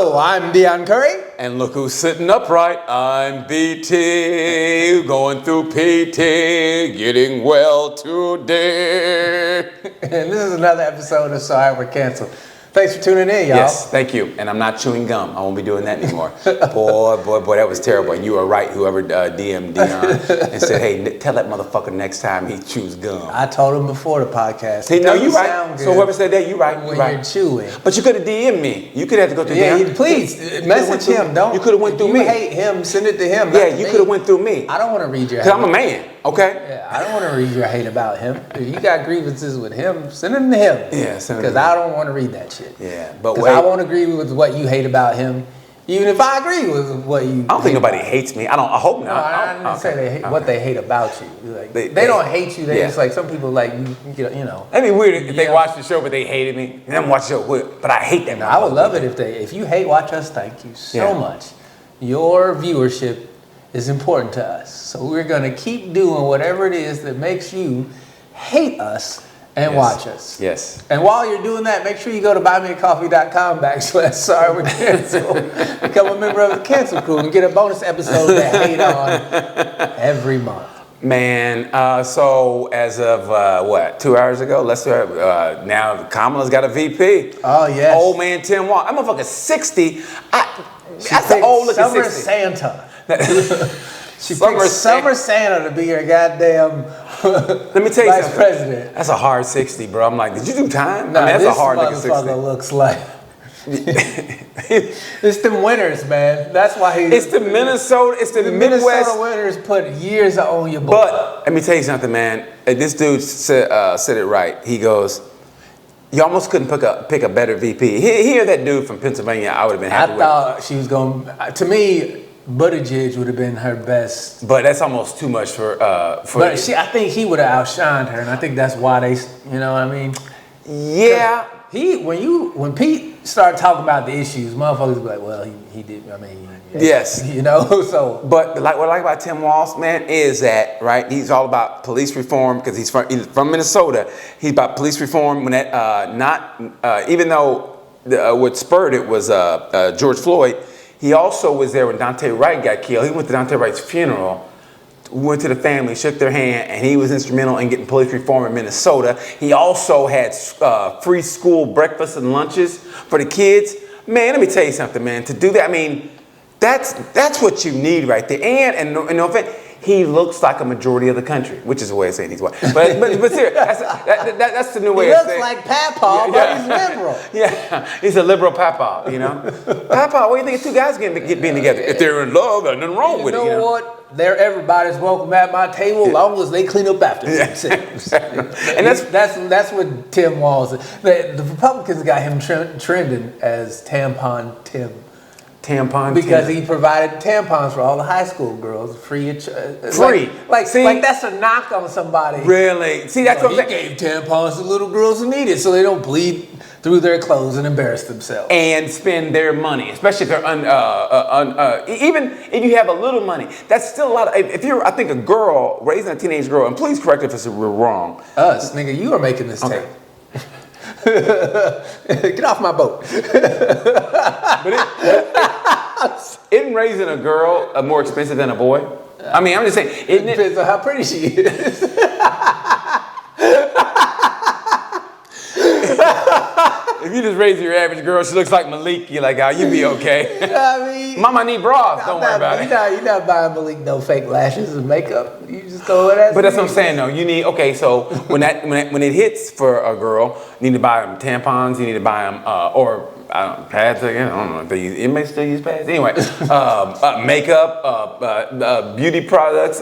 Hello, I'm Deion Curry. And look who's sitting upright. I'm BT, going through PT, getting well today. And this is another episode of Sorry We're Canceled. Thanks for tuning in, y'all. Yes, thank you. And I'm not chewing gum. I won't be doing that anymore. boy, that was terrible. And you were right, whoever DM'd Deion and said, hey, tell that motherfucker next time he chews gum. I told him before the podcast. Hey, no, you right. So whoever said that, you right. When you're chewing. But you could have DM'd me. You could have to go through Deion. Please, message him. Don't. You could have went through me. If you hate him, send it to him. Yeah, you could have went through me. I don't want to read your hate. Because I'm a man, okay? Yeah, I don't want to read your hate about him. If you got grievances with him, send them to him. Yeah, send them. Because I don't want to read that shit. Yeah, but because I won't agree with what you hate about him, even if I agree with what you. I don't think nobody hates me. I hope not. No, I didn't say they hate what they hate about you. Like, they don't hate you. They just like some people like you know. That'd be weird if they watched the show but they hated me. And then watch the show, but I hate them. I would love it if you hate Watch Us. Thank you so much. Your viewership is important to us, so we're gonna keep doing whatever it is that makes you hate us and watch us. Yes. And while you're doing that, make sure you go to buymeacoffee.com/sorry we're canceled. Become a member of the Cancel Crew and get a bonus episode to hate on every month. Man, so as of 2 hours ago, now Kamala's got a VP. Oh yes. Old man Tim Walz. I'm a fucking 60. That's the old looking 60. Summer Santa. She picked Summer Santa to be her goddamn Let me tell you vice something. president. That's a hard 60, bro. I'm like, did you do time? Nah, that's this a hard looking 60. motherfucker looks like it's the winners, man. That's why It's the Minnesota. It's the Midwest. Minnesota winners put years on your book. But let me tell you something, man. This dude said it right. He goes, you almost couldn't pick a better VP. Here, that dude from Pennsylvania, I would have been happy with. I thought she was going. To me, Buttigieg would have been her best. But that's almost too much for. But I think he would have outshined her, and I think that's why they. You know what I mean? Yeah. When Pete started talking about the issues, motherfuckers be like, well, he did. I mean, yes, you know. So, but what I like about Tim Walz, man, is that right? He's all about police reform because he's from Minnesota. He's about police reform. When that even though what spurred it was George Floyd, he also was there when Dante Wright got killed. He went to Dante Wright's funeral. Went to the family, shook their hand, and he was instrumental in getting police reform in Minnesota. He also had free school breakfasts and lunches for the kids. Man, let me tell you something, man. To do that, I mean, that's what you need right there. And no offense, he looks like a majority of the country, which is a way of saying he's white. But seriously, that's the new way of saying. He looks like Papa, but he's liberal. Yeah, he's a liberal Papa, you know. Papa, what do you think of two guys being together? If they're in love, there's nothing wrong with it. You know what? Everybody's welcome at my table as long as they clean up after themselves. And that's what Tim Walz. The Republicans got him trending as Tampon Tim. Because he provided tampons for all the high school girls free. Like that's a knock on somebody. Really? See, that's what I'm saying. He gave tampons to little girls who need it so they don't bleed through their clothes and embarrass themselves. And spend their money, especially if they're even if you have a little money, that's still a lot. If you're, I think, a girl raising a teenage girl, and please correct if we're wrong. Us, nigga, you are making this tape. Get off my boat. But isn't raising a girl more expensive than a boy? I mean, I'm just saying. It depends on how pretty she is. If you just raise your average girl, she looks like Malik, you're like, you be okay. You know what I mean? Mama need bras, don't worry about it. You're not buying Malik no fake lashes and makeup. You just go with that. But that's what I'm saying, though. You need, so when it hits for a girl, you need to buy them tampons, you need to buy them, pads again. I don't know if they use, inmates still use pads. Anyway, makeup, beauty products,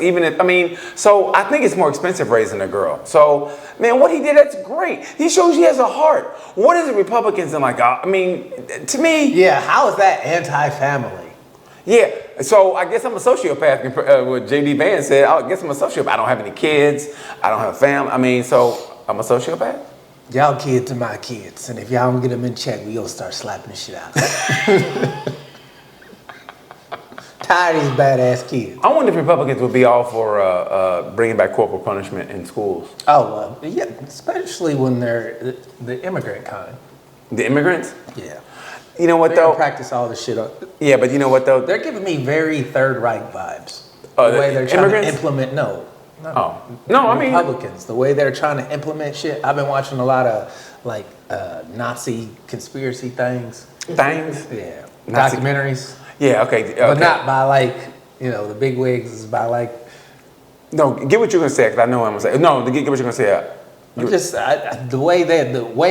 so I think it's more expensive raising a girl. So, man, what he did, that's great. He shows he has a heart. What is it Republicans and to me. Yeah, how is that anti-family? Yeah, so I guess I'm a sociopath. What J.D. Vance said, I guess I'm a sociopath. I don't have any kids. I don't have a family. So I'm a sociopath? Y'all kids are my kids, and if y'all don't get them in check, we gonna start slapping the shit out. Tired of these badass kids. I wonder if Republicans would be all for bringing back corporal punishment in schools. Oh, yeah, especially when they're the immigrant kind. The immigrants? Yeah. You know what They're gonna though? practice all this shit up. Yeah, but you know what though? They're giving me very Third Reich vibes. Oh, The way they're trying immigrants? to implement No, I mean, Republicans. The way they're trying to implement shit. I've been watching a lot of like Nazi conspiracy things. things. Yeah, Nazi- documentaries, Yeah, okay. but not by like the big wigs. It's by like No, get what you're gonna say, because I know what I'm gonna say. No, get what you're gonna say. just the way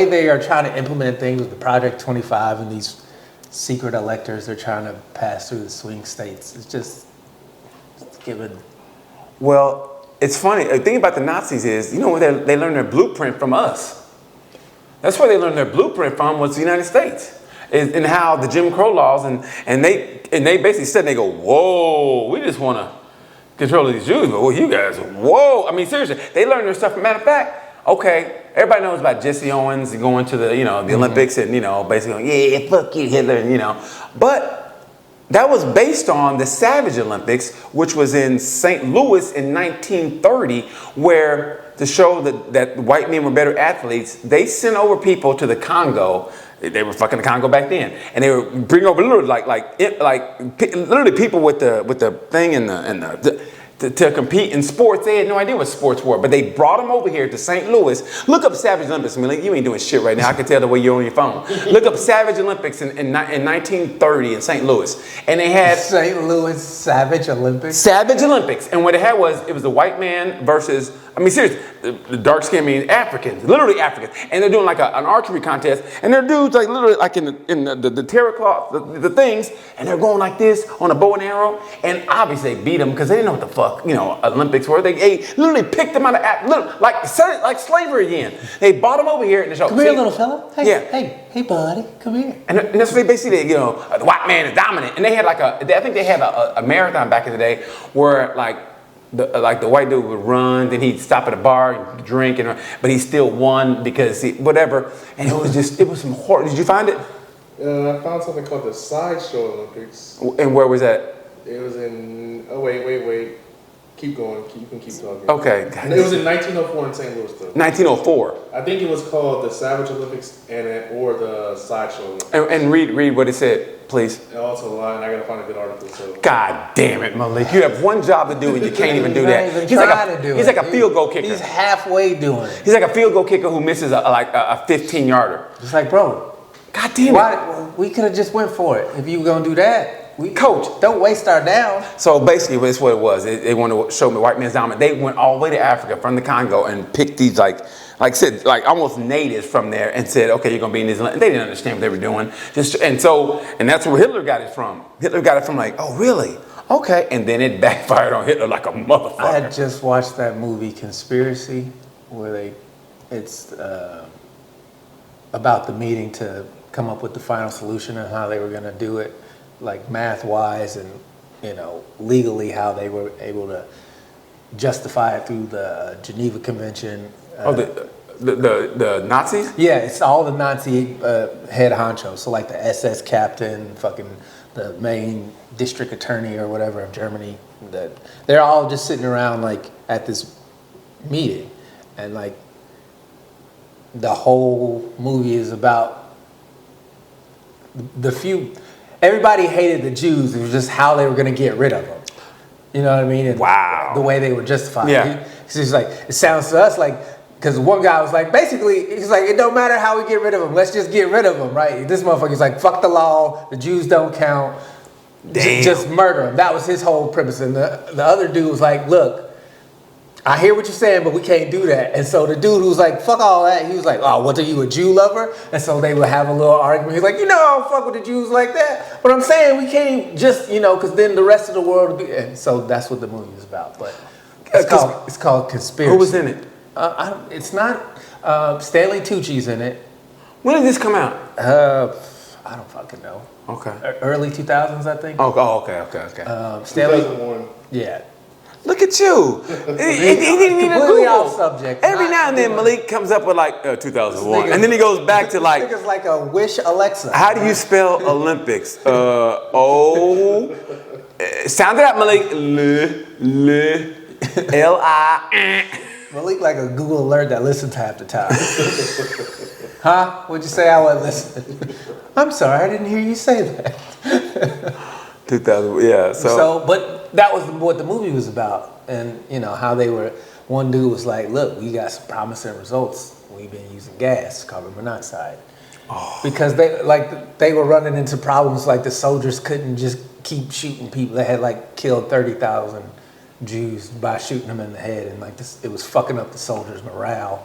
they are trying to implement things with the Project 25 and these secret electors they're trying to pass through the swing states. It's just giving. Well, it's funny. The thing about the Nazis is, they learned their blueprint from us. That's where they learned their blueprint from was the United States, and how the Jim Crow laws and they basically said, they go, whoa, we just want to control these Jews, but well, you guys, whoa. I mean, seriously, they learned their stuff. Matter of fact, okay, everybody knows about Jesse Owens going to the the Olympics and basically going, yeah, fuck you, Hitler, but that was based on the Savage Olympics, which was in St. Louis in 1930, where to show that white men were better athletes, they sent over people to the Congo. They were fucking the Congo back then, and they would bring over literally literally people with the thing and to compete in sports. They had no idea what sports were, but they brought them over here to St. Louis. Look up Savage Olympics. I mean, you ain't doing shit right now. I can tell the way you're on your phone. Look up Savage Olympics in 1930 in St. Louis, and they had St. Louis Savage Olympics. Savage Olympics, and what it had was it was the white man versus, I mean, seriously, the dark skin means Africans, literally Africans, and they're doing like an archery contest, and they're dudes like literally like in the terror cloth, the things, and they're going like this on a bow and arrow, and obviously they beat them because they didn't know what the fuck Olympics were. They literally picked them out of like slavery again. They brought them over here and they showed. Come here, little fella. Hey, Yeah. hey, buddy, come here. And that's what they basically did, the white man is dominant. And they had I think they had a marathon back in the day where the white dude would run, then he'd stop at a bar and drink, but he still won because whatever. And it was some horror. Did you find it? I found something called the Sideshow Olympics. And where was that? It was in, wait. Keep going. You can keep talking. Okay. It was in 1904 in St. Louis, though. 1904. I think it was called the Savage Olympics or the Sideshow Olympics. And read what it said, please. And also, I gotta find a good article. So. God damn it, Malik. You have one job to do and you can't even do He's that. not even trying to do He's it. like a field goal kicker. He's halfway doing it. He's like a field goal kicker who misses a 15-yarder. It's like, bro, God damn it. why, we could have just went for it if you were gonna do that. Coach, don't waste our down. So basically, that's what it was. They wanted to show me white man's dominant. They went all the way to Africa from the Congo and picked these like I said, like almost natives from there and said, okay, you're gonna be in this land. They didn't understand what they were doing. And that's where Hitler got it from. Hitler got it from like, oh really? Okay. And then it backfired on Hitler like a motherfucker. I had just watched that movie Conspiracy, where it's about the meeting to come up with the final solution and how they were gonna do it, like math-wise and legally how they were able to justify it through the Geneva Convention. The Nazis? Yeah, it's all the Nazi head honchos. So like the SS captain, fucking the main district attorney or whatever of Germany. That they're all just sitting around like at this meeting, and like the whole movie is about the few. Everybody hated the Jews. It was just how they were going to get rid of them. You know what I mean? And wow. The way they were justified. Yeah. It's like, it sounds to us like, because one guy was like, basically, he's like, it don't matter how we get rid of them. Let's just get rid of them, right? This motherfucker's like, fuck the law. The Jews don't count. Just murder them. That was his whole premise. And the other dude was like, look, I hear what you're saying, but we can't do that. And so the dude who was like, fuck all that, he was like, oh, what are you, a Jew lover? And so they would have a little argument. He's like, I don't fuck with the Jews like that. But I'm saying we can't just, because then the rest of the world will be. And so that's what the movie is about. But it's called Conspiracy. Who was in it? It's not. Stanley Tucci's in it. When did this come out? I don't fucking know. Okay. Early 2000s, I think. Oh, okay. Stanley. 2001. Yeah. Look at you. He didn't even Completely Google. off subject. Every now and then Malik comes up with like 2001. And then he goes back to like. This nigga's like a wish Alexa. How do you spell Olympics? Sound it out, Malik. L-I. Malik like a Google alert that listens half the time. Huh? What'd you say? I wasn't listening. I'm sorry, I didn't hear you say that. 2000, yeah. But that was what the movie was about, and how they were. One dude was like, "Look, we got some promising results. We've been using gas, carbon monoxide, because they were running into problems like the soldiers couldn't just keep shooting people. They had killed 30,000 Jews by shooting them in the head, and it was fucking up the soldiers' morale."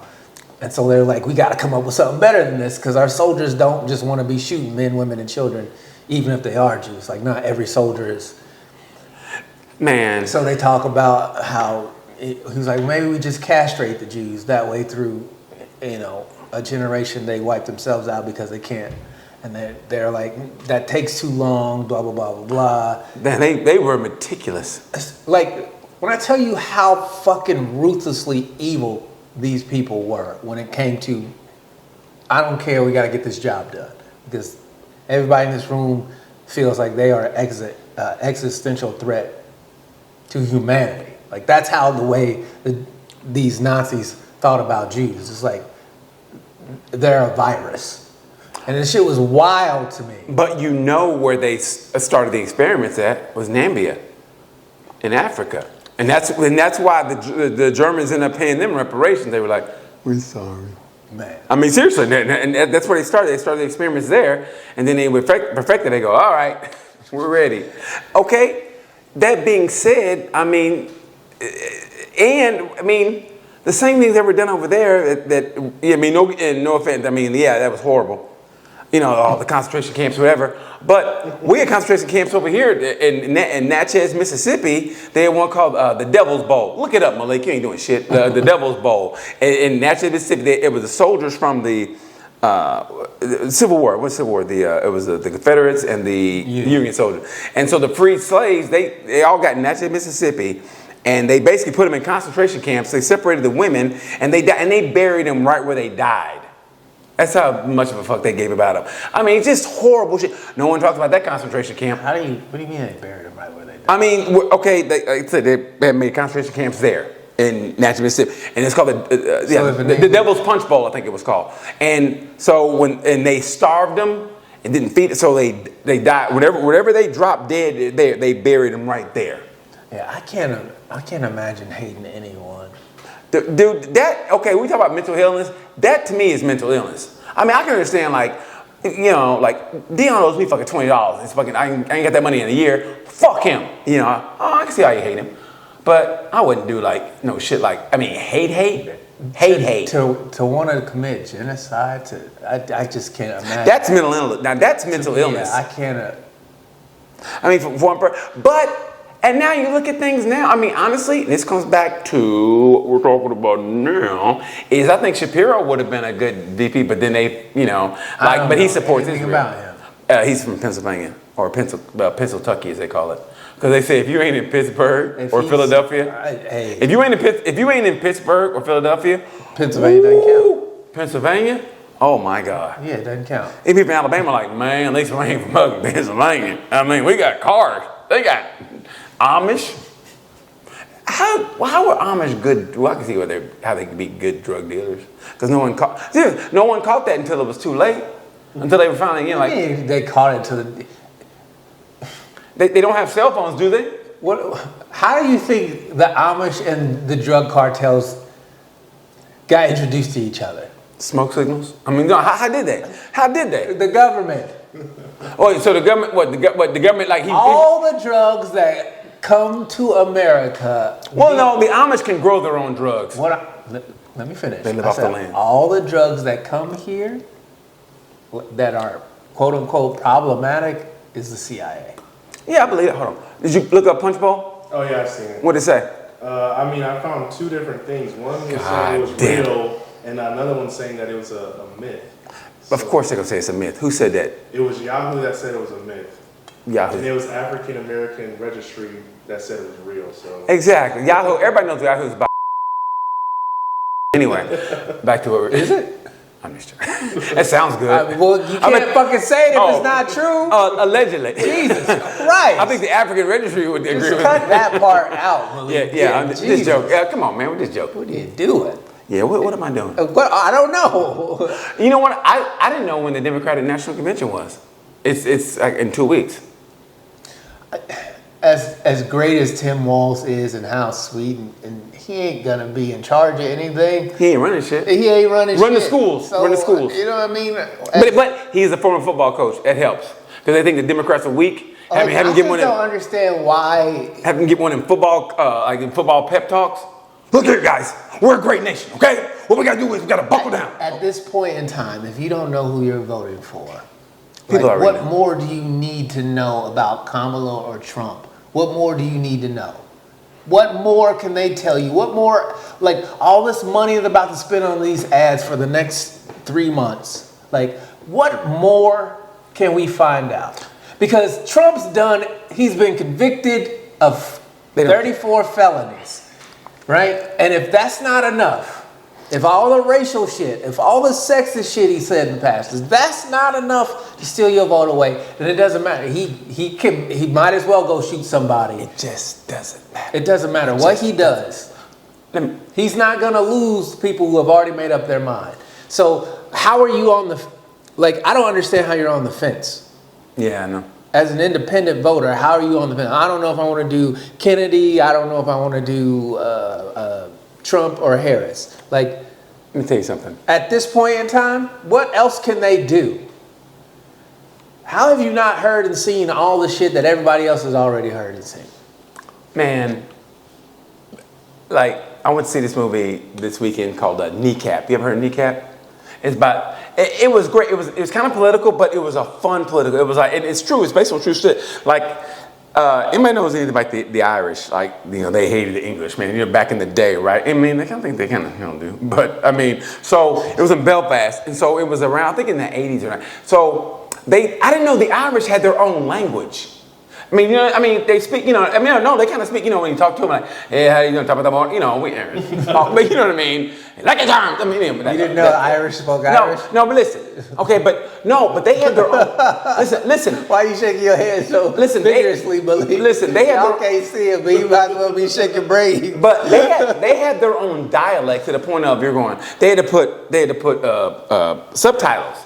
And so they're like, "We got to come up with something better than this, because our soldiers don't just want to be shooting men, women, and children, even if they are Jews. Not every soldier is." Man. So they talk about how he's like, maybe we just castrate the Jews. That way, through a generation, they wipe themselves out because they can't. And they're like, that takes too long. Blah blah blah blah blah. Man, they were meticulous. When I tell you how fucking ruthlessly evil these people were when it came to, I don't care, we got to get this job done, because everybody in this room feels like they are an existential threat to humanity. That's how the way these Nazis thought about Jews. It's like they're a virus, and this shit was wild to me. But where they started the experiments at was Nambia, in Africa. And that's why the Germans ended up paying them reparations. They were like, "We're sorry." Man. I mean, seriously, and that's where they started. They started the experiments there, and then they perfected. They go, "All right, we're ready." Okay. That being said, I mean, the same things that were done over there. No offense. I mean, yeah, that was horrible. All the concentration camps, whatever. But we had concentration camps over here in Natchez, Mississippi. They had one called the Devil's Bowl. Look it up, Malik. You ain't doing shit. The Devil's Bowl. In Natchez, Mississippi, it was the soldiers from the Civil War. What Civil War? It was the Confederates and the Union soldiers. And so the freed slaves, they all got in Natchez, Mississippi. And they basically put them in concentration camps. They separated the women, and they buried them right where they died. That's how much of a fuck they gave about them. I mean, it's just horrible shit. No one talks about that concentration camp. What do you mean they buried them right where they died? I mean, okay, like I said, they had made concentration camps there in Natchez, Mississippi, and it's called the Devil's Punch Bowl, I think it was called. And so they starved them and didn't feed it, so they died. Whatever they dropped dead, they buried them right there. Yeah, I can't imagine hating anyone. Dude, we talk about mental illness. That to me is mental illness. I mean, I can understand Dion owes me fucking $20. It's fucking, I ain't got that money in a year. Fuck him. I can see how you hate him. But I wouldn't do shit hate. To want to commit genocide, I just can't imagine. That's mental illness. Now that's mental illness. Yeah, I can't. I mean, for one person, but. And now you look at things now. I mean, honestly, this comes back to what we're talking about now. Is I think Shapiro would have been a good VP, but then but he supports Israel. About him. He's from Pennsylvania or Pennsylvania, as they call it, because they say if you ain't in Pittsburgh or Philadelphia, if you ain't in Pittsburgh or Philadelphia, Pennsylvania doesn't count. Pennsylvania. Oh my God. Yeah, it doesn't count. And people in Alabama are like, man, at least we ain't from fucking Pennsylvania. I mean, we got cars. They got Amish. How are Amish good? Well, I can see how they can be good drug dealers, because no one caught that until it was too late. Until they were finally, they caught it to the. They don't have cell phones, do they? How do you think the Amish and the drug cartels got introduced to each other? Smoke signals. I mean, no, how did they? How did they? The government. Oh, so the government? What the government like? All the drugs that come to America. Well, no, the Amish can grow their own drugs. Let me finish. They live off the land. All the drugs that come here that are quote unquote problematic is the CIA. Yeah, I believe it. Hold on. Did you look up Punch Bowl? Oh yeah, I've seen it. What did it say? I found two different things. One was saying it was real, and another one saying that it was a myth. Of course they're going to say it's a myth. Who said that? It was Yahoo that said it was a myth. Yahoo. And it was African American Registry that said it was real. So exactly. Yahoo. Everybody knows Yahoo's about. Anyway, back to what is it? I'm just joking. That sounds good. You can't fucking say it if it's not true. Allegedly. Jesus Christ. I think the African Registry would agree with cut that part out. Yeah. This joke. Yeah, come on, man. We're just joking. What are you doing? Yeah, what am I doing? What? I don't know. You know what? I didn't know when the Democratic National Convention was. It's like in 2 weeks. As great as Tim Walz is and how sweet, and he ain't gonna be in charge of anything. He ain't running shit. He ain't running shit. Run the schools. So, Run the schools. You know what I mean? But he's a former football coach. That helps. Because they think the Democrats are weak. I just don't understand why. Have him get one in football, like in football pep talks. Look here, guys. We're a great nation, okay? What we got to do is we got to buckle down. At this point in time, if you don't know who you're voting for, What more do you need to know about Kamala or Trump? What more do you need to know? What more can they tell you? What more, like all this money they're about to spend on these ads for the next 3 months, like what more can we find out? Because Trump's he's been convicted of 34 felonies, right? And if that's not enough, if all the racial shit, if all the sexist shit he said in the past, if that's not enough to steal your vote away, then it doesn't matter. He might as well go shoot somebody. It just doesn't matter. It doesn't matter what he does. He's not gonna lose people who have already made up their mind. So how are you on the, I don't understand how you're on the fence. Yeah, I know. As an independent voter, how are you on the fence? I don't know if I want to do Kennedy. I don't know if I want to do Trump or Harris. Let me tell you something. At this point in time, what else can they do? How have you not heard and seen all the shit that everybody else has already heard and seen? Man, I went to see this movie this weekend called Kneecap. You ever heard of Kneecap? It's about. It was great. It was kind of political, but it was a fun political. It was it's true. It's based on true shit. Anybody knows anything about the Irish? They hated the English, man. Back in the day, right? I mean, I don't think they kind of do. But I mean, so it was in Belfast, and so it was around, I think in the 80s or not. So I didn't know the Irish had their own language. I mean, they speak, they kind of speak, when you talk to them, hey, how you doing? Talk about, but you know what I mean? Like a term. You didn't know the Irish spoke Irish? No, but listen. Okay, but they had their own. Listen. Why are you shaking your head so vigorously, Billy? Listen, they had y'all can't see it, but you might as well be shaking brains. But they had their own dialect to the point of they had to put subtitles.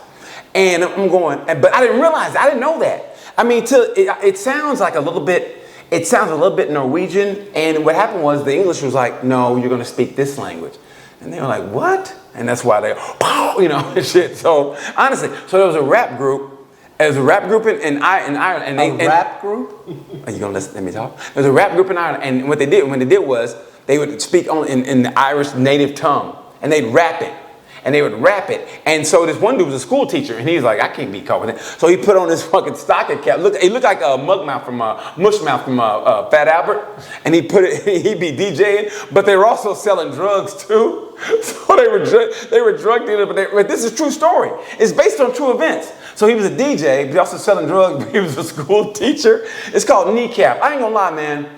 And I'm going, but I didn't realize, I didn't know that. I mean, it sounds like a little bit Norwegian. And what happened was the English was like, no, you're going to speak this language. And they were like, what? And that's why and shit. So honestly, there was a rap group. There's a rap group in Ireland. Rap group? Are you going to let me talk? There's a rap group in Ireland. And what they did was they would speak only in the Irish native tongue. And they'd rap it. And they would rap it. And so this one dude was a school teacher, and he was like, I can't be caught with it. So he put on this fucking stocking cap. He looked like a Mushmouth from Fat Albert. And he'd be DJing, but they were also selling drugs too. So they were drug dealers, but this is a true story. It's based on true events. So he was a DJ, but he also selling drugs, but he was a school teacher. It's called Kneecap. I ain't gonna lie, man.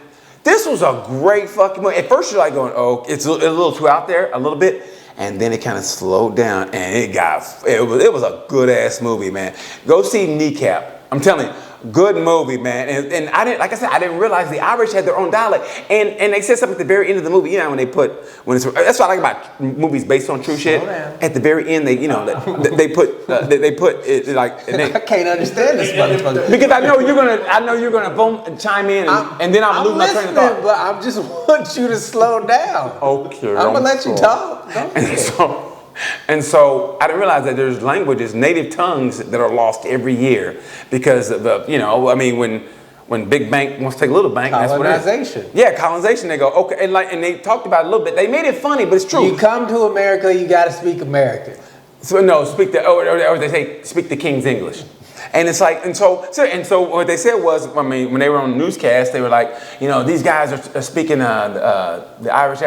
This was a great fucking movie. At first you're like going, oh, it's a little too out there, a little bit. And then it kind of slowed down, and it was a good ass movie, man. Go see Kneecap. I'm telling you, good movie, man. And I didn't realize the Irish had their own dialect. And they said something at the very end of the movie. That's what I like about movies based on true shit. At the very end, they put it like. I can't understand this motherfucker because I know you're gonna chime in, and then I'm losing my train of thought. But I just want you to slow down. Okay, I'm gonna let you talk. And so I didn't realize that there's languages, native tongues that are lost every year because of when Big Bank wants to take a little bank, colonization. That's what it is. Yeah, colonization. They go, okay, and they talked about it a little bit. They made it funny, but it's true. You come to America, you got to speak American. So no, or they say speak the King's English. And it's like, and so what they said was, when they were on the newscast, they were like, these guys are speaking the Irish.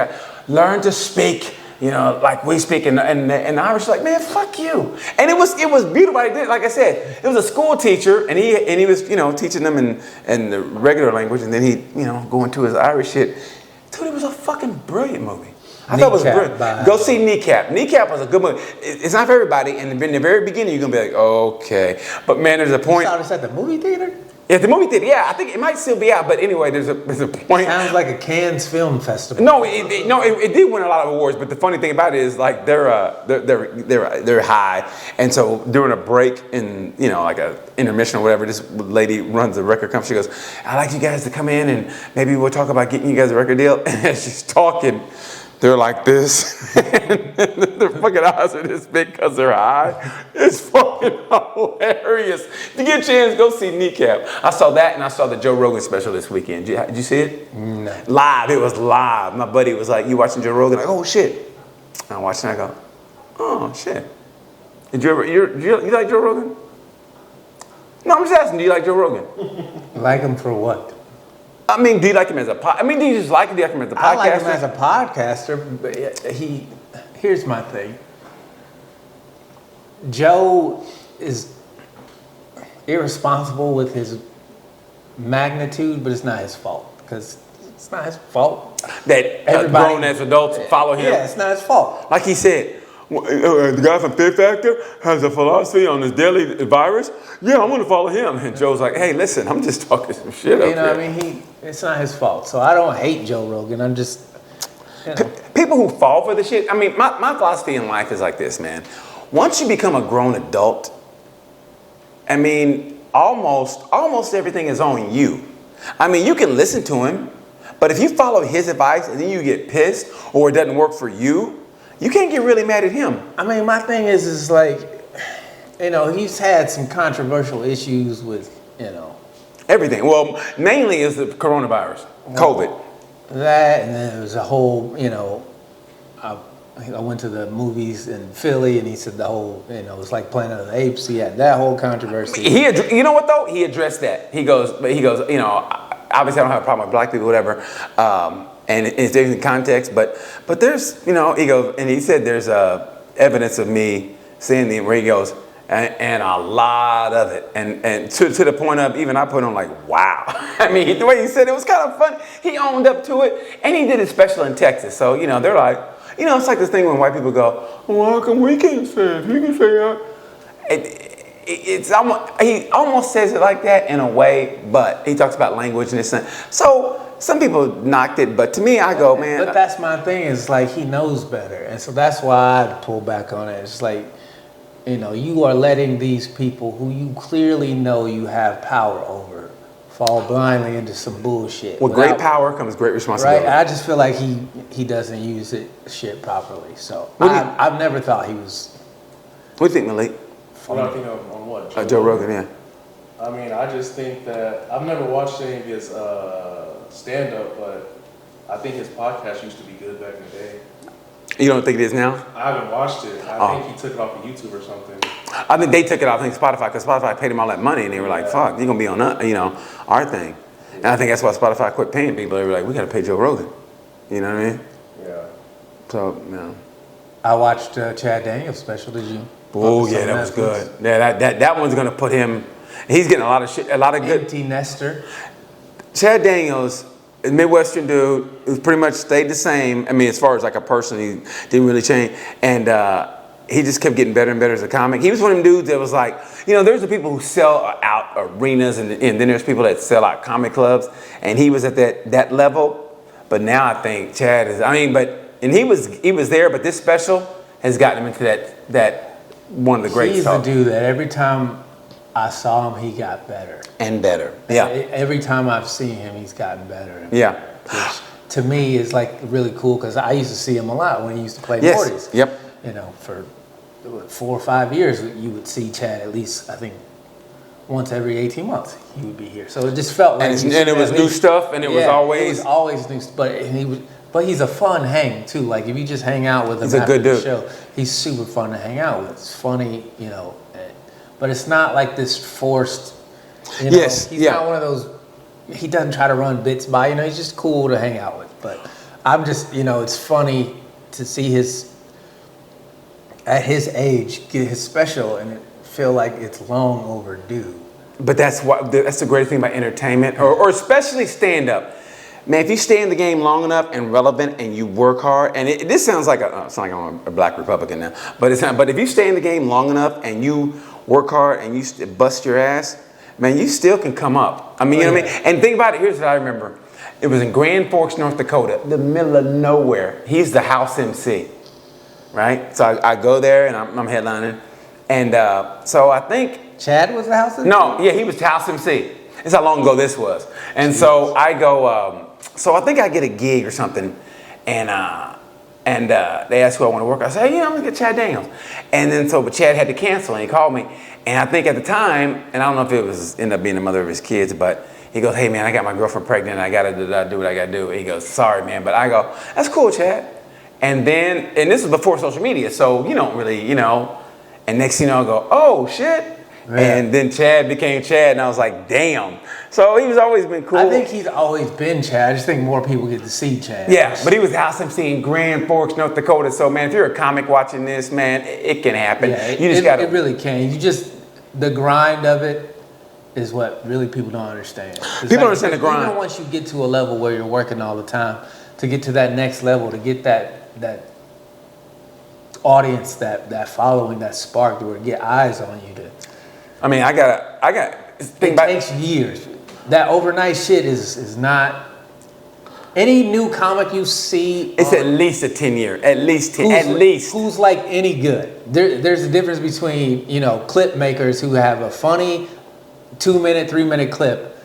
Learn to speak. Like we speak, and the Irish like, man, fuck you. And it was beautiful. Like I said, it was a school teacher, and he was teaching them in the regular language, and then he go into his Irish shit. Dude, it was a fucking brilliant movie. I thought it was brilliant. Go see Kneecap. Kneecap was a good movie. It's not for everybody, and in the very beginning you're gonna be like, okay, but man, there's a point. You saw this at the movie theater? At the movie theater, yeah, I think it might still be out. But anyway, there's a point. Sounds like a Cannes Film Festival. No, it did win a lot of awards. But the funny thing about it is, like, they're high, and so during a break in, you know, like a intermission or whatever, this lady runs a record company. She goes, "I'd like you guys to come in and maybe we'll talk about getting you guys a record deal." And as she's talking, they're like this, and their fucking eyes are this big because they're high. It's fucking hilarious. If you get a chance, go see Kneecap. I saw that, and I saw the Joe Rogan special this weekend. Did you see it? No. Live. It was live. My buddy was like, "You watching Joe Rogan?" Like, "Oh shit." And I watched it, and I go, "Oh shit." Did you ever? You like Joe Rogan? No, I'm just asking. Do you like Joe Rogan? Like him for what? I mean, do you like him as a do you just like him? Do you like him as a podcaster? I like him as a podcaster, but here's my thing. Joe is irresponsible with his magnitude, but it's not his fault, because it's not his fault. That Everybody- grown-ass adults follow him. Yeah, it's not his fault. Like he said, the guy from Fear Factor has a philosophy on his daily virus. Yeah, I'm going to follow him. And Joe's like, "Hey, listen, I'm just talking some shit up You know here." what I mean? It's not his fault. So I don't hate Joe Rogan. I'm just, you know. People who fall for the shit, I mean, my philosophy in life is like this, man. Once you become a grown adult, I mean, almost everything is on you. I mean, you can listen to him, but if you follow his advice and then you get pissed or it doesn't work for you, you can't get really mad at him. I mean, my thing is like, you know, he's had some controversial issues with, you know, Everything. Well, mainly is the coronavirus, COVID. that, and then there was a whole, you know, I went to the movies in Philly, and he said the whole, you know, it's like Planet of the Apes. He had that whole controversy. You know what though? He addressed that. He goes, you know, obviously I don't have a problem with black people, whatever, and it's in context. But there's, you know, he goes, and he said there's evidence of me seeing the where he goes, and a lot of it, and to the point of even I put on like, wow. I mean, the way he said it was kind of fun. He owned up to it, and he did it special in Texas. So you know, they're like, you know, it's like this thing when white people go, "Well, how come we can't say it? We can say it." It's almost, he almost says it like that in a way, but he talks about language and this. So some people knocked it, but to me, I go, man. But that's my thing. Is like he knows better, and so that's why I pull back on it. It's like, you know, you are letting these people who you clearly know you have power over fall blindly into some bullshit. With great power comes great responsibility. Right? I just feel like he doesn't use it shit properly. So I've never thought he was. What do you think, Malik? What do I think of on what? Joe Rogan, yeah. I mean, I just think that I've never watched any of his stand-up, but I think his podcast used to be good back in the day. You don't think it is now? I haven't watched it. I think he took it off of YouTube or something. I think they took it off. I think Spotify, because Spotify paid him all that money, and they were like, "Fuck, you're gonna be on, our thing." And I think that's why Spotify quit paying people. They were like, "We gotta pay Joe Rogan." You know what I mean? Yeah. So, you know. I watched Chad Daniels special. Did you? Oh yeah, that was good. Yeah, that one's gonna put him. He's getting a lot of shit, a lot of good. Empty nester. Chad Daniels, a Midwestern dude, who's pretty much stayed the same. I mean, as far as like a person, he didn't really change, and he just kept getting better and better as a comic. He was one of them dudes that was like, you know, there's the people who sell out arenas, and then there's people that sell out comic clubs, and he was at that level. But now I think Chad is. I mean, and he was there, but this special has gotten him into that one of the greats. He's the dude that every time I saw him, he got better. And better. Yeah. Every time I've seen him, he's gotten better. Yeah. Which to me is like really cool, because I used to see him a lot when he used to play Yes. Morty's. Yep. You know, for 4 or 5 years, you would see Chad at least, I think, once every 18 months he would be here. So it just felt like, and it was new stuff, and it was always new. But he's a fun hang too. Like if you just hang out with him, he's a after good the dude. show, he's super fun to hang out with. It's funny, you know, but it's not like this forced. You know, Yes, he's yeah. not one of those. He doesn't try to run bits by. You know, he's just cool to hang out with. But I'm just, you know, it's funny to see at his age get his special and feel like it's long overdue. But that's the great thing about entertainment, or especially stand-up. Man, if you stay in the game long enough and relevant, and you work hard, and this sounds like I'm a black Republican now, but it's not. But if you stay in the game long enough and you work hard and you bust your ass, man, you still can come up. I mean, you know what I mean? And think about it. Here's what I remember. It was in Grand Forks, North Dakota, the middle of nowhere. He's the house MC, right? So I go there and I'm headlining. And so I think... Chad was the house MC? No, yeah, he was the house MC. That's how long ago this was. And so I go, so I think I get a gig or something. And they asked who I want to work. I said, hey, I'm going to get Chad Daniels. And then but Chad had to cancel and he called me. And I think at the time, and I don't know if it was ended up being the mother of his kids, but he goes, hey man, I got my girlfriend pregnant and I got to do what I got to do. He goes, sorry man, but I go, that's cool, Chad. And then, and this was before social media, so you don't really, and next thing you know, I go, oh shit. Yeah. And then Chad became Chad and I was like, damn. So he's always been cool. I think he's always been Chad. I just think more people get to see Chad. Yeah, but he was house MC in Grand Forks, North Dakota. So man, if you're a comic watching this, man, it can happen. Yeah, you just gotta. It really can. The grind of it is what really people don't understand. People understand the grind. Even once you get to a level where you're working all the time, to get to that next level, to get that audience, that following, that spark, to get eyes on you. I mean, I got. It takes years. That overnight shit is not. Any new comic you see, it's at least a 10-year, at least 10, at least. Who's like any good? There's a difference between clip makers who have a funny 2-minute, 3-minute clip,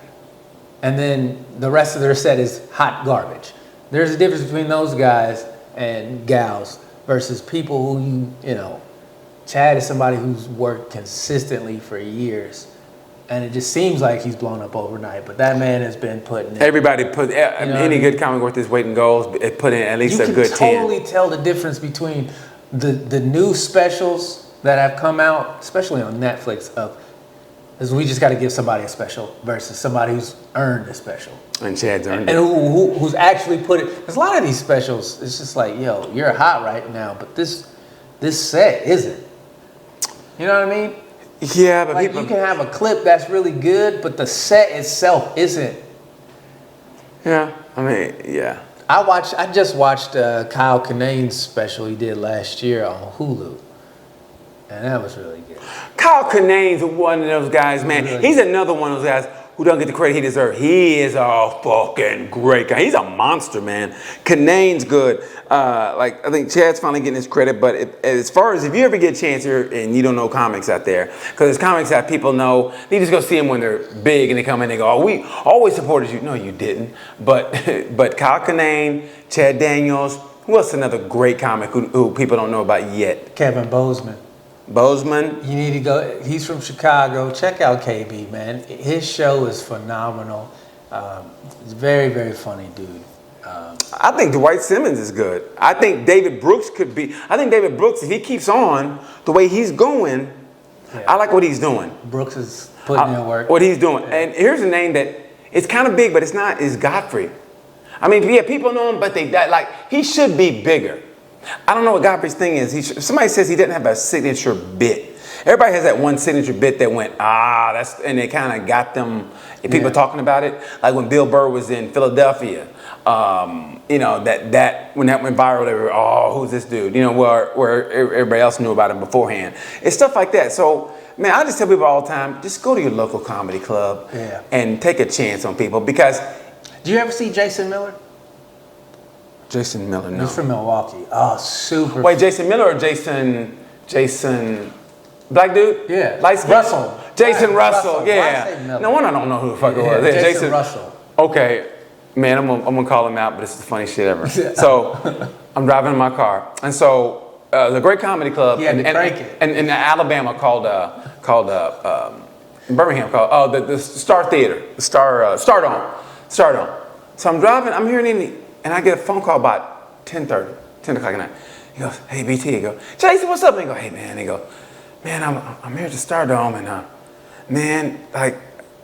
and then the rest of their set is hot garbage. There's a difference between those guys and gals versus people who Chad is somebody who's worked consistently for years. And it just seems like he's blown up overnight, but that man has been putting in. Everybody any good comic worth his weight in gold, put in at least a good 10. You can totally tell the difference between the new specials that have come out, especially on Netflix, is we just got to give somebody a special versus somebody who's earned a special. And Chad's earned it. And who's actually put it. Because a lot of these specials, it's just like, yo, you're hot right now, but this set isn't. You know what I mean? Yeah, but you can have a clip that's really good, but the set itself isn't. Yeah, I mean, yeah. I just watched Kyle Kinane's special he did last year on Hulu, and that was really good. Kyle Kinane's one of those guys, man. Really He's another one of those guys who don't get the credit he deserves. He is a fucking great guy. He's a monster, man. Kinane's good. I think Chad's finally getting his credit, but as far as if you ever get a chance here and you don't know comics out there, because there's comics that people know, they just go see them when they're big and they come in and they go, oh, we always supported you. No, you didn't. But Kyle Kinane, Chad Daniels, who else another great comic who people don't know about yet? Kevin Bozeman. Bozeman? You need to go. He's from Chicago. Check out KB, man. His show is phenomenal. He's a very, very funny dude. I think Dwight Simmons is good. I think David Brooks could be. I think David Brooks, if he keeps on the way he's going, I like what he's doing. Brooks is putting in work. What he's doing. Yeah. And here's a name that it's kind of big, but it's not. Is Godfrey. I mean, yeah, people know him, but he should be bigger. I don't know what Godfrey's thing is. Somebody says he doesn't have a signature bit. Everybody has that one signature bit that went, and it kind of got them, people talking about it. Like when Bill Burr was in Philadelphia, when that went viral, they were, who's this dude? Where everybody else knew about him beforehand. It's stuff like that. So, man, I just tell people all the time, just go to your local comedy club and take a chance on people because. Do you ever see Jason Miller? Jason Miller, no. He's from Milwaukee. Oh, super. Wait, Jason Miller or Jason, black dude? Yeah. Russell. Jason Russell, yeah. No wonder I don't know who the fuck it was. Yeah, Jason Russell. Okay, man, I'm gonna call him out, but it's the funniest shit ever. So, I'm driving in my car, and so the great comedy club in Alabama called Birmingham called the Star Theater, Stardome. So I'm driving, I'm hearing and I get a phone call about 10 o'clock at night. He goes, hey, BT. He goes, Jason, what's up? And he go, hey, man. He go, man, I'm here at the Stardome. And, man, I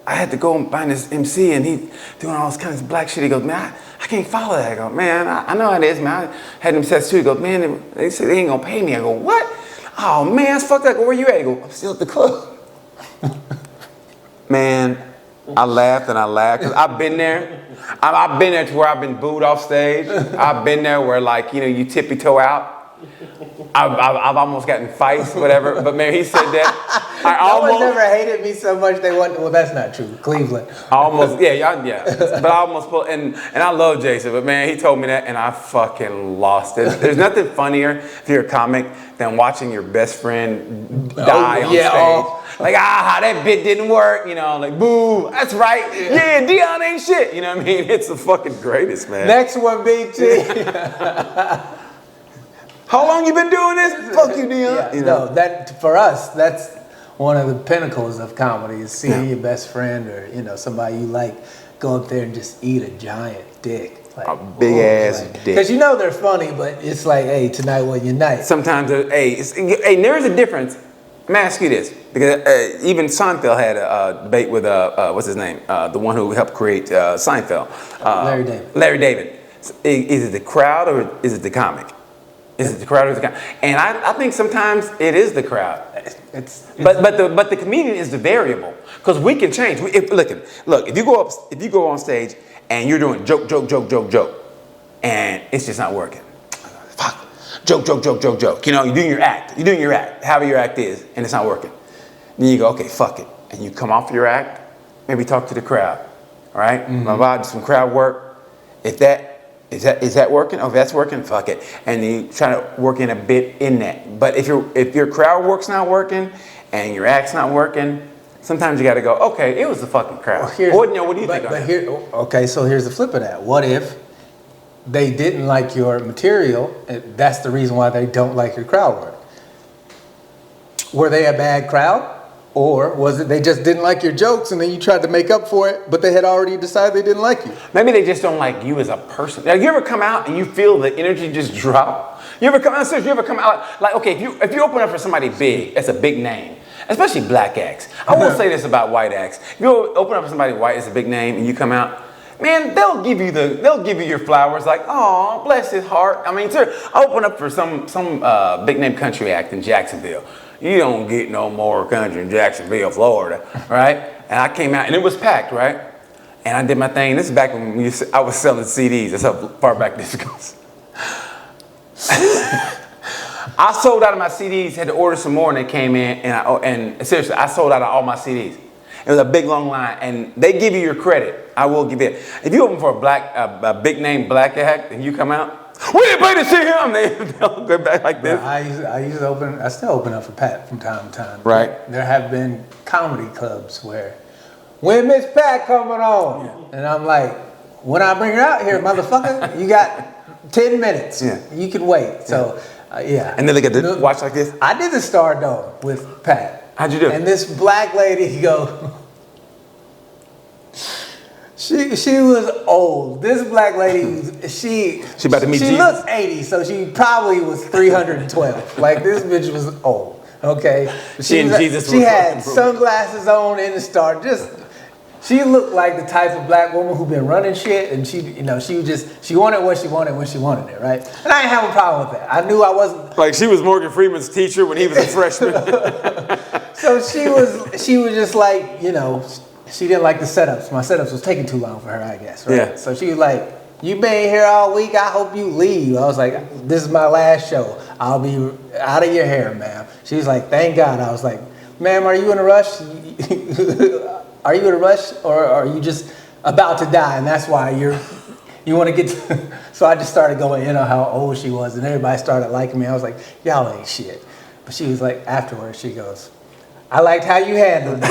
had to go and find this MC. And he doing all this kind of black shit. He goes, man, I can't follow that. I go, man, I know how it is, man. I had them sets too. He goes, man, they said they ain't going to pay me. I go, what? Oh, man, that's fucked up. Where you at? He go, I'm still at the club. Man, I laughed because I've been there. I've been there to where I've been booed off stage. I've been there where you tippy toe out. I've almost gotten fights, whatever. But man, he said that. No one never hated me so much they want. Well, that's not true. Cleveland. I almost, yeah. But I almost pulled, and I love Jason, but man, he told me that, and I fucking lost it. There's nothing funnier if you're a comic than watching your best friend die on stage. Like, how that bit didn't work, you know, like, boo, that's right. Yeah, Dion ain't shit. You know what I mean? It's the fucking greatest, man. Next one, Big T. How long you been doing this? Fuck you, Dion. Yeah, you know? No, that for us, that's one of the pinnacles of comedy is seeing your best friend or, you know, somebody you like go up there and just eat a giant dick. Like, A big ass dick. Because you know they're funny, but it's like, hey, tonight wasn't your night. Sometimes, hey, there's a difference. Let me ask you this, because even Seinfeld had a debate with, what's his name? The one who helped create Seinfeld. Larry David. Larry David. Is it the crowd or is it the comic? Is it the crowd or the comic? And I think sometimes it is the crowd. But the comedian is the variable, because we can change. Look, if you go on stage and you're doing joke, and it's just not working. Fuck. Joke. You know, you're doing your act, however your act is, and it's not working. Then you go, okay, fuck it. And you come off your act, maybe talk to the crowd. All right? Do some crowd work. Is that working? Oh, if that's working, fuck it. And you try to work in a bit in that. But if your crowd work's not working and your act's not working, sometimes you got to go, okay, it was the fucking crowd. What do you think? Okay, so here's the flip of that. What if they didn't like your material, and that's the reason why they don't like your crowd work? Were they a bad crowd? Or was it they just didn't like your jokes and then you tried to make up for it, but they had already decided they didn't like you? Maybe they just don't like you as a person. Now, you ever come out and you feel the energy just drop? You ever come out like okay, if you open up for somebody big, that's a big name, especially black acts. I will say this about white acts. If you open up for somebody white, it's a big name, and you come out, man, they'll give you your flowers, like, oh, bless his heart. I mean, sir, I open up for some big name country act in Jacksonville. You don't get no more country in Jacksonville, Florida, right? And I came out, and it was packed, right? And I did my thing. This is back when I was selling CDs. That's how far back this goes. I sold out of my CDs, had to order some more, and they came in, and seriously, I sold out of all my CDs. It was a big, long line, and they give you your credit. I will give it. If you open for a big name black act, and you come out, we didn't pay to see him. They'll go back like this. I still open up for Pat from time to time. Right. There have been comedy clubs where, when Miss Pat coming on? Yeah. And I'm like, when I bring her out here, motherfucker, you got 10 minutes. Yeah. You can wait. So, yeah. And then they get to watch like this? I did the Stardome with Pat. How'd you do? And this black lady go, She was old. This black lady, she about to meet She Jesus. looks 80, so she probably was 312. Like, this bitch was old. Okay, She and Jesus She were had fucking sunglasses on in the start. She looked like the type of black woman who been running shit, and she wanted what she wanted when she wanted it, right? And I didn't have a problem with that. I knew I wasn't like she was Morgan Freeman's teacher when he was a freshman. So she was just like, you know. She didn't like the setups. My setups was taking too long for her, I guess, right? Yeah. So she was like, you been here all week, I hope you leave. I was like, this is my last show. I'll be out of your hair, ma'am. She was like, thank God. I was like, ma'am, are you in a rush? Are you in a rush, or are you just about to die? And that's why you want to get to... So I just started going in on how old she was, and everybody started liking me. I was like, y'all ain't shit. But she was like, afterwards, she goes, I liked how you handled it.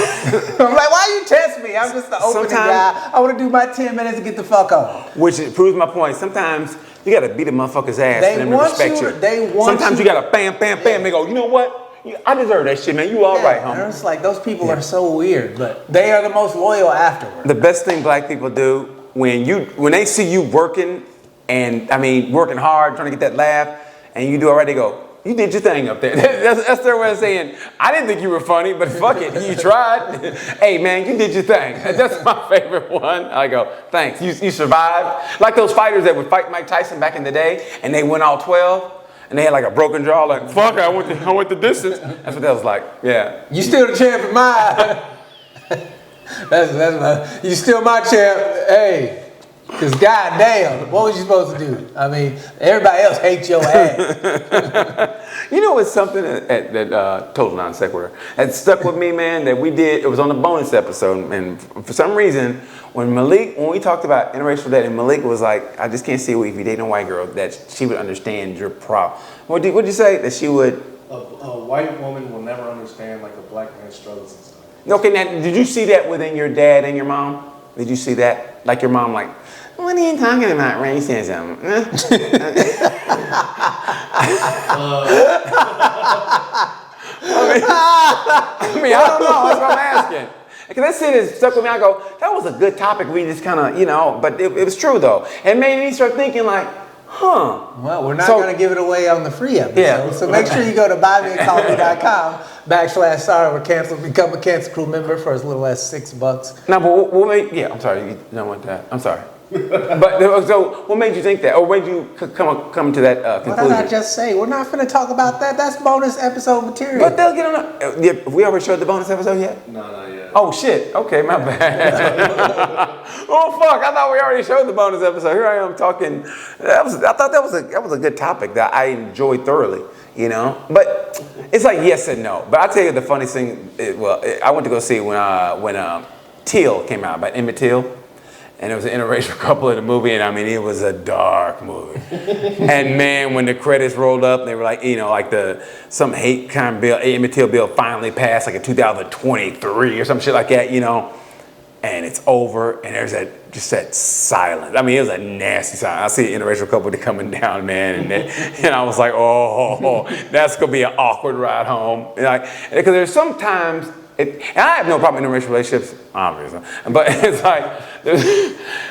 I'm like, why you test me? I'm just the opening guy. I want to do my 10 minutes and get the fuck on. Which proves my point. Sometimes you got to beat a motherfucker's ass for them to respect you. Sometimes you got to bam. They go, you know what? I deserve that shit, man. You all right, homie. It's like, those people are so weird, but they are the most loyal afterward. The best thing black people do when they see you working, and I mean working hard, trying to get that laugh, and you do already, they go, you did your thing up there. That's their way of saying, I didn't think you were funny, but fuck it, you tried. Hey, man, you did your thing. That's my favorite one. I go, thanks, you survived. Like those fighters that would fight Mike Tyson back in the day, and they went all 12, and they had like a broken jaw, like, fuck, I went the distance. That's what that was like, yeah. You still the champ in my... that's you still my champ. Hey, Because goddamn, what was you supposed to do? I mean, everybody else hates your ass. You know, it's something that total non sequitur that stuck with me, man. That we did. It was on the bonus episode, and for some reason, when we talked about interracial dating, Malik was like, "I just can't see if you date a white girl that she would understand your problem." What'd you say? That she would? A white woman will never understand like a black man's struggles and stuff. Okay, now did you see that within your dad and your mom? Did you see that? Like your mom, like, what are you talking about racism? I don't know. That's what I'm asking. Because that shit is stuck with me. I go, that was a good topic. We just kind of, but it was true though. It made me start thinking like, Well, we're not going to give it away on the free episode. Yeah. So make sure you go to buymeacoffee.com/sorry we're canceled. Become a Cancel Crew member for as little as $6. No, but we'll make, I'm sorry. You don't want that. I'm sorry. But so what made you think that? Or when did you come to that conclusion? What did I just say? We're not going to talk about that. That's bonus episode material. But they'll get on the, we already showed the bonus episode yet? No, not yet. Oh, shit. Okay, my bad. Oh, fuck. I thought we already showed the bonus episode. Here I am talking. I thought that was a good topic that I enjoyed thoroughly, But it's like yes and no. But I'll tell you the funniest thing. I went to go see when Till came out, by Emmett Till. And it was an interracial couple in the movie, and I mean, it was a dark movie. And man, when the credits rolled up, they were like, some hate crime bill, Emmett Till bill finally passed, like in 2023 or some shit like that, And it's over, and there's that silence. I mean, it was a nasty silence. I see an interracial couple coming down, man, and I was like, oh, that's gonna be an awkward ride home. Because there's sometimes. And I have no problem in interracial relationships, obviously. But it's like,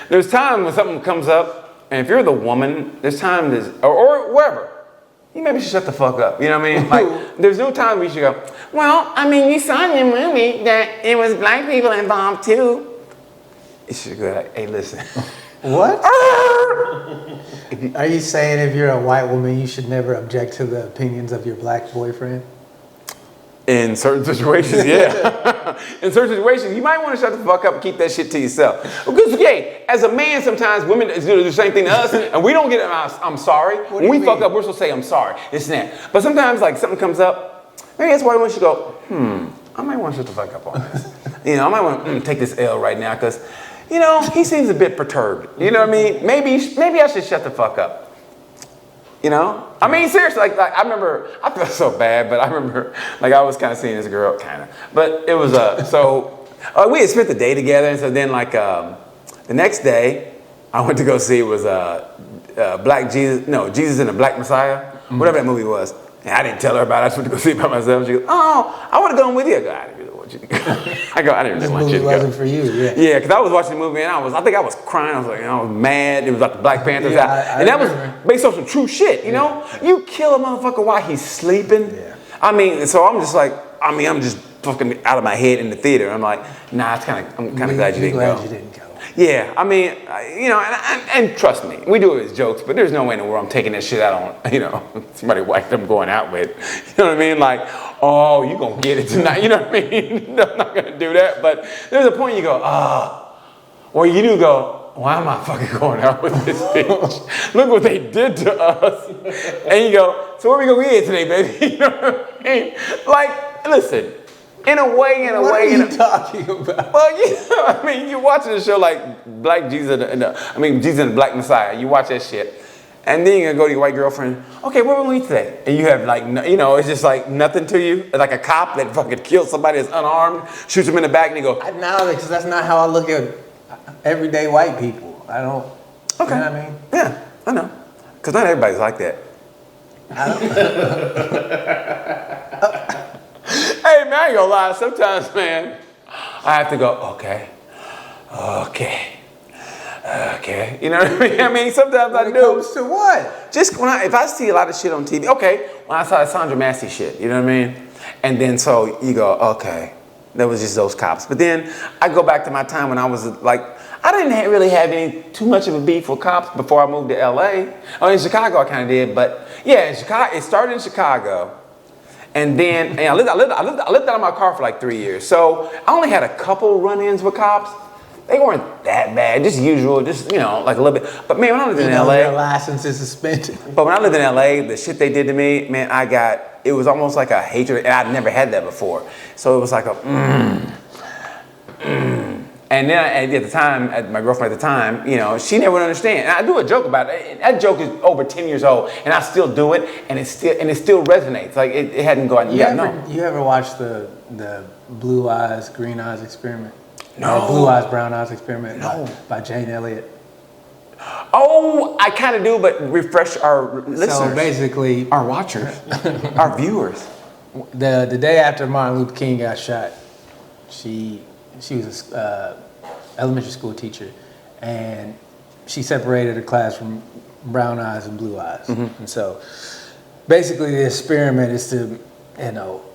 there's time when something comes up, and if you're the woman, there's time, or wherever, you maybe should shut the fuck up. You know what I mean? Like, there's no time we should go, well, I mean, you saw in the movie that it was black people involved too. You should go like, hey, listen. What? Are you saying if you're a white woman, you should never object to the opinions of your black boyfriend? In certain situations, yeah. In certain situations, you might want to shut the fuck up and keep that shit to yourself. Because, as a man, sometimes women do the same thing to us, and we don't get I'm sorry. When we fuck up, we're supposed to say, I'm sorry. This and that. But sometimes, like, something comes up, maybe that's why I want you to go, I might want to shut the fuck up on this. I might want to take this L right now, because, he seems a bit perturbed. You know what I mean? Maybe I should shut the fuck up. I mean, seriously, like I remember, I felt so bad, but I remember, like, I was kind of seeing this girl, but it was, we had spent the day together, and so then, like, the next day, I went to go see, Jesus and the Black Messiah, whatever that movie was, and I didn't tell her about it, I just went to go see it by myself, she goes, oh, I would have gone with you. I go, I didn't really want you to go. I didn't really want you to go. This movie wasn't for you, yeah. Yeah, because I was watching the movie, and I think I was crying, I was like, I was mad, it was like the Black Panthers out, and that was based on some true shit, You kill a motherfucker while he's sleeping. Yeah. I mean, so I'm just like, I'm just fucking out of my head in the theater. I'm like, nah, I'm kind of glad you didn't go. Yeah, I mean, and trust me, we do it as jokes, but there's no way in the world I'm taking that shit out on, somebody white I'm going out with. You know what I mean? Like, oh, you gonna get it tonight. You know what I mean? I'm not gonna do that. But there's a point you go, or you do go, why am I fucking going out with this bitch? Look what they did to us. And you go, so what are we gonna eat today, baby? You know what I mean? Like, listen. In a way. What are you talking about? Well, I mean, you're watching a show like Jesus and the Black Messiah. You watch that shit, and then you're gonna go to your white girlfriend. Okay, what will we eat today? And you have like, it's just like nothing to you. Like a cop that fucking kills somebody that's unarmed, shoots him in the back, and you go. No, because that's not how I look at everyday white people. I don't. Okay. You know what I mean? Yeah, I know. Because not everybody's like that. Hey, man, I ain't gonna lie. Sometimes, man, I have to go, okay. You know what I mean? I mean, sometimes I do. When it comes to what? Just if I see a lot of shit on TV, okay, when I saw Sandra Massey shit, you know what I mean? And then so you go, okay, that was just those cops. But then I go back to my time when I was like, I didn't really have too much of a beef with cops before I moved to LA. Oh, in Chicago I kind of did, but yeah, in Chicago, it started in Chicago. And then I lived out of my car for like 3 years. So I only had a couple run-ins with cops. They weren't that bad, just usual, just, like a little bit. But man, when I lived in Your LA, license is suspended. but when I lived in LA, the shit they did to me, man, it was almost like a hatred, and I'd never had that before. So it was like a, And then at the time, my girlfriend at the time, she never would understand. And I do a joke about it. That joke is over 10 years old, and I still do it, and it still resonates. Like it hadn't gone. You ever watched the Blue Eyes, Green Eyes experiment? No. Or Blue Eyes, Brown Eyes experiment No. by Jane Elliott. Oh, I kind of do, but refresh our listeners, So basically, our watchers, our viewers. the day after Martin Luther King got shot, she was a elementary school teacher, and she separated her class from brown eyes and blue eyes. And so basically the experiment is to,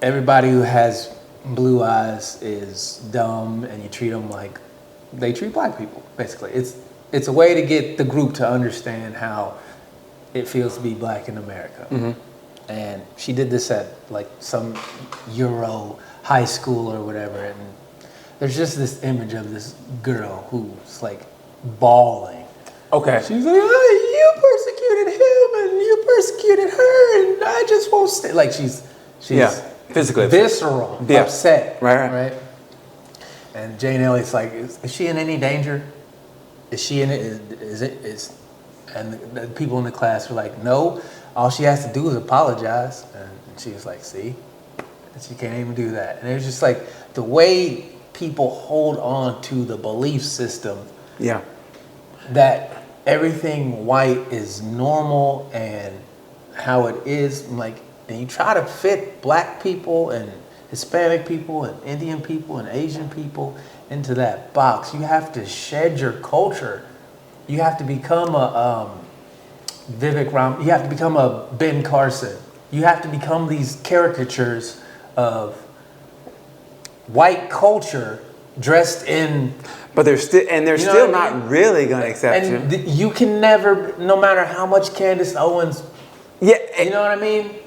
everybody who has blue eyes is dumb, and you treat them like they treat black people. Basically, it's a way to get the group to understand how it feels to be black in America. And she did this at like some Euro high school or whatever, and there's just this image of this girl who's like bawling. Okay. She's like, you persecuted him and you persecuted her, and I just won't stay. Like she's physically visceral, upset. Right. And Jane Elliott's like, is she in any danger? Is she in it? And the people in the class were like, no. All she has to do is apologize. And she was like, see? And she can't even do that. And it was just like the way people hold on to the belief system that everything white is normal and how it is. Like, and you try to fit black people and Hispanic people and Indian people and Asian people into that box. You have to shed your culture. You have to become a Vivek Ram. You have to become a Ben Carson. You have to become these caricatures of white culture dressed in. But they're still not really going to accept you. And you can never, no matter how much Candace Owens. Yeah, you know what I mean?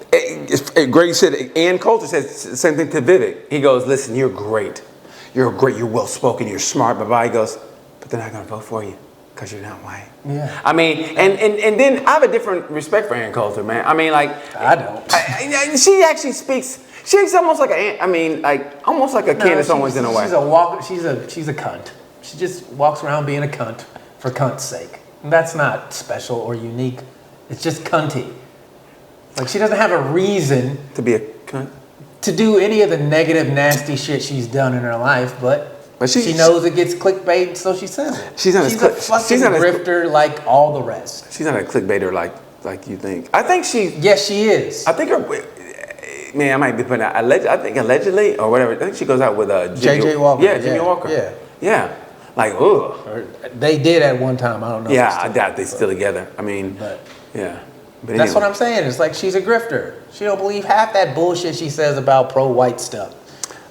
Greg said, and Coulter said the same thing to Vivek. He goes, listen, you're great. You're great. You're well spoken. You're smart. But he goes, but they're not going to vote for you because you're not white. Yeah. I mean, and then I have a different respect for Ann Coulter, man. I mean, like, I don't. She actually speaks. She's almost like almost like a Candace Owens in a way. She's a walker. She's a cunt. She just walks around being a cunt for cunt's sake. And that's not special or unique. It's just cunty. Like, she doesn't have a reason to be a cunt, to do any of the negative, nasty shit she's done in her life, but she knows it gets clickbait, so she says it. She's a fucking grifter like all the rest. She's not a clickbaiter like you think. I think she. Yes, she is. I think her. Man, I might be putting out. I think allegedly or whatever. I think she goes out with J.J. Walker. Yeah, Jimmy Walker. Yeah. Like, ugh. They did at one time. I don't know. Yeah, I doubt they're still together. I mean, yeah. But that's what I'm saying. It's like she's a grifter. She don't believe half that bullshit she says about pro-white stuff.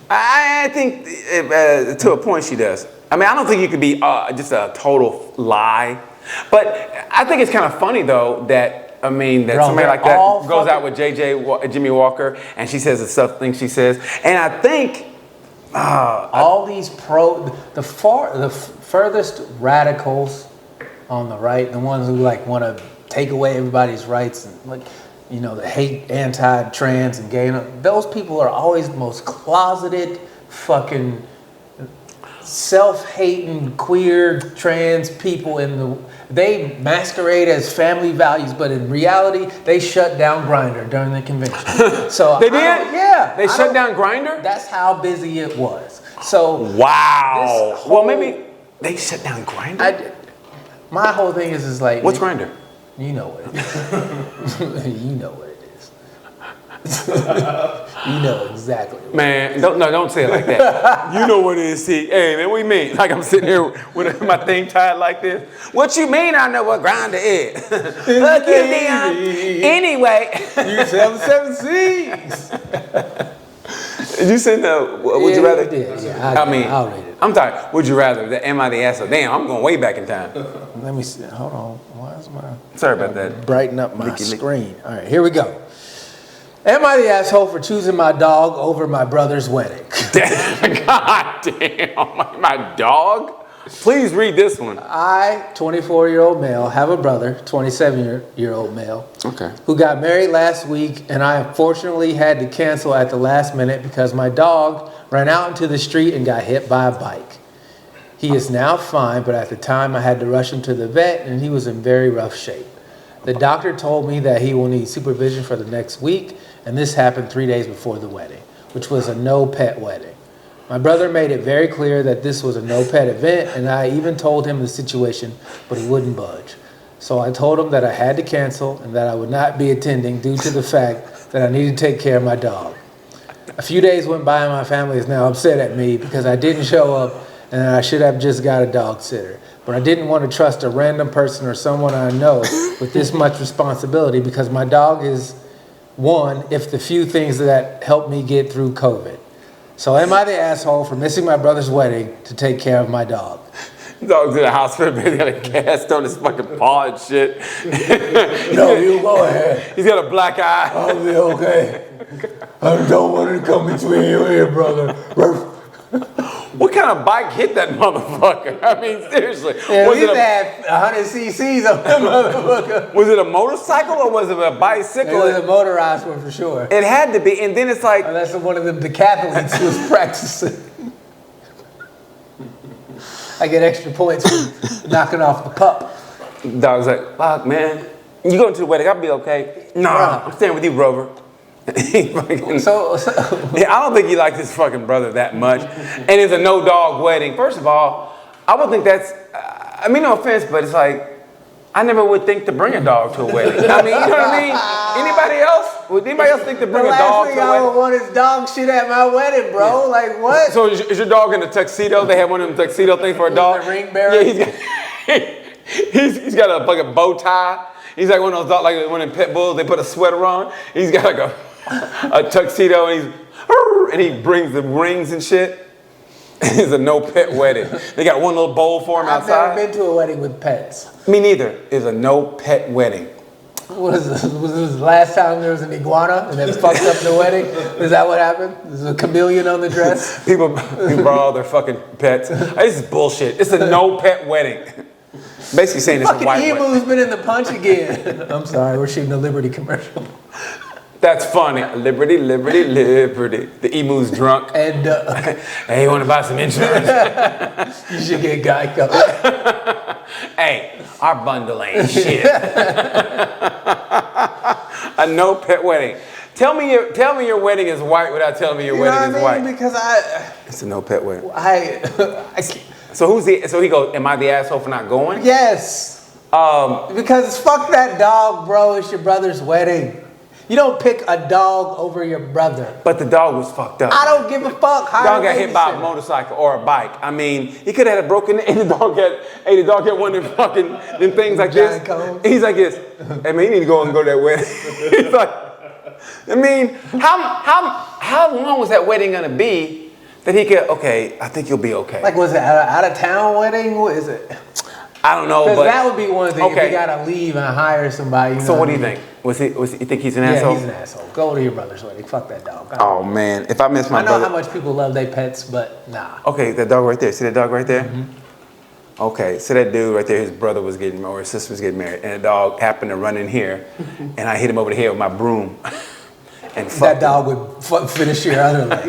I think to a point she does. I mean, I don't think you could be just a total lie. But I think it's kind of funny, though, that somebody like that goes out with Jimmy Walker, and she says the things she says. And I think all these the furthest radicals on the right, the ones who like want to take away everybody's rights and the hate anti-trans and gay, those people are always the most closeted fucking self-hating queer trans people they masquerade as family values, but in reality they shut down Grindr during the convention. So they did? They shut down Grindr? That's how busy it was. So wow. Well, maybe they shut down Grindr. My whole thing is like, what's Grindr? You know what it is. You know what it is. You know exactly. Man, don't say it like that. You know what it is. See, hey man, what do you mean? Like I'm sitting here with my thing tied like this. What you mean? I know what Grindr is. Look you damn. Anyway, you 7 C's. Did you send the? Would you rather? Did. Yeah, I'll read it. I'm sorry. Would you rather? The am I the asshole? Damn, I'm going way back in time. Let me see. Hold on. Why is my? Sorry about that. Brighten up my screen. All right, here we go. Am I the asshole for choosing my dog over my brother's wedding? God damn, my dog? Please read this one. I, 24-year-old male, have a brother, 27-year-old male, Okay. who got married last week, and I unfortunately had to cancel at the last minute because my dog ran out into the street and got hit by a bike. He is now fine, but at the time I had to rush him to the vet, and he was in very rough shape. The doctor told me that he will need supervision for the next week, and this happened 3 days before the wedding, which was a no-pet wedding. My brother made it very clear that this was a no-pet event, and I even told him the situation, but he wouldn't budge. So I told him that I had to cancel and that I would not be attending due to the fact that I needed to take care of my dog. A few days went by and my family is now upset at me because I didn't show up and I should have just got a dog sitter. But I didn't want to trust a random person or someone I know with this much responsibility because my dog is one of the few things that helped me get through COVID. So am I the asshole for missing my brother's wedding to take care of my dog? Dog's in the hospital, baby. Got a cast on his fucking paw and shit. No, you go ahead. He's got a black eye. I'll be okay. I don't want to come between you here, brother. What kind of bike hit that motherfucker? I mean, seriously. Yeah, was we it used to have 100 cc's on that motherfucker. Was it a motorcycle or was it a bicycle? It was a motorized one for sure. It had to be, and then it's like, Unless one of them decathletes who was practicing. I get extra points for knocking off the pup. dog's like, fuck, man. You going to the wedding? I'll be okay. Nah, I'm staying with you, Rover. So Yeah, I don't think he liked his fucking brother that much. And it's a no dog wedding. First of all, I would think that's, I mean, no offense, but it's like, I never would think to bring a dog to a wedding. I mean, you know what I mean? Anybody else? Would anybody else think to bring a dog to a the last thing I wedding? would want is dog shit at my wedding, bro. Like, what? So is your dog in a tuxedo? They have one of them tuxedo things for a dog? The ring bearer? Yeah, he's got a, like a bow tie. He's like one of those dogs, like one of them pit bulls. They put a sweater on. He's got like a tuxedo, and he brings the rings and shit. It's a no pet wedding. They got one little bowl for him outside. I've never been to a wedding with pets. Me neither. It's a no pet wedding. Was this the last time there was an iguana and then fucked up the wedding? Is that what happened? There's a chameleon on the dress? People brought all their fucking pets. This is bullshit. It's a no pet wedding. Basically saying it's a Fucking white emu's wedding. been in the punch again. I'm sorry, we're shooting a Liberty commercial. That's funny. Liberty, liberty, liberty. The emu's drunk. And Hey, you want to buy some insurance? you should get Geico. Hey, our bundle ain't shit. A no pet wedding. Tell me your wedding is white without telling me your wedding is white. Because It's a no pet wedding. I can't. So so he goes, am I the asshole for not going? Yes. Because fuck that dog, bro. It's your brother's wedding. You don't pick a dog over your brother. But the dog was fucked up. I don't give a fuck. Dog got hit by a motorcycle or a bike. I mean, he could have had a broken neck. And the dog had one of them fucking them things like this. Giant cones. He's like this. Hey man, you need to go and go to that wedding. He's like, I mean, how long was that wedding gonna be that he could? Okay, I think you'll be okay. Like, was it out of town wedding? What is it? I don't know, Because but that would be one thing okay. if you gotta leave and hire somebody. So what do you think? Was he? You think he's an asshole? Yeah, he's an asshole. Go to your brother's wedding. Fuck that dog. Oh man, if I miss my I know brother. how much people love their pets, but nah. Okay, that dog right there. See that dog right there? Mm-hmm. Okay, so that dude right there, his brother was getting, or his sister was getting married, and the dog happened to run in here, and I hit him over the head with my broom. And That dog would finish your other leg.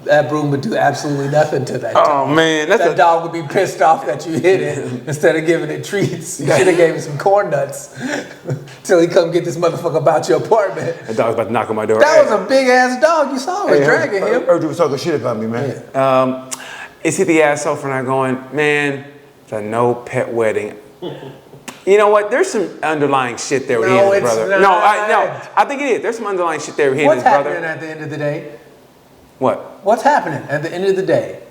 That broom would do absolutely nothing to that dog. Oh man, that's That dog would be pissed off that you hit it instead of giving it treats. You should have gave him some corn nuts till he come get this motherfucker about your apartment. That dog's about to knock on my door. That was a big ass dog. You saw it was dragging him. Heard you was talking shit about me, man. Is he the asshole for not going? Man, it's a no pet wedding. You know what? There's some underlying shit there with No, his it's brother. not. I think it is. There's some underlying shit there with his What's brother. happening at the end of the day? What? What's happening at the end of the day?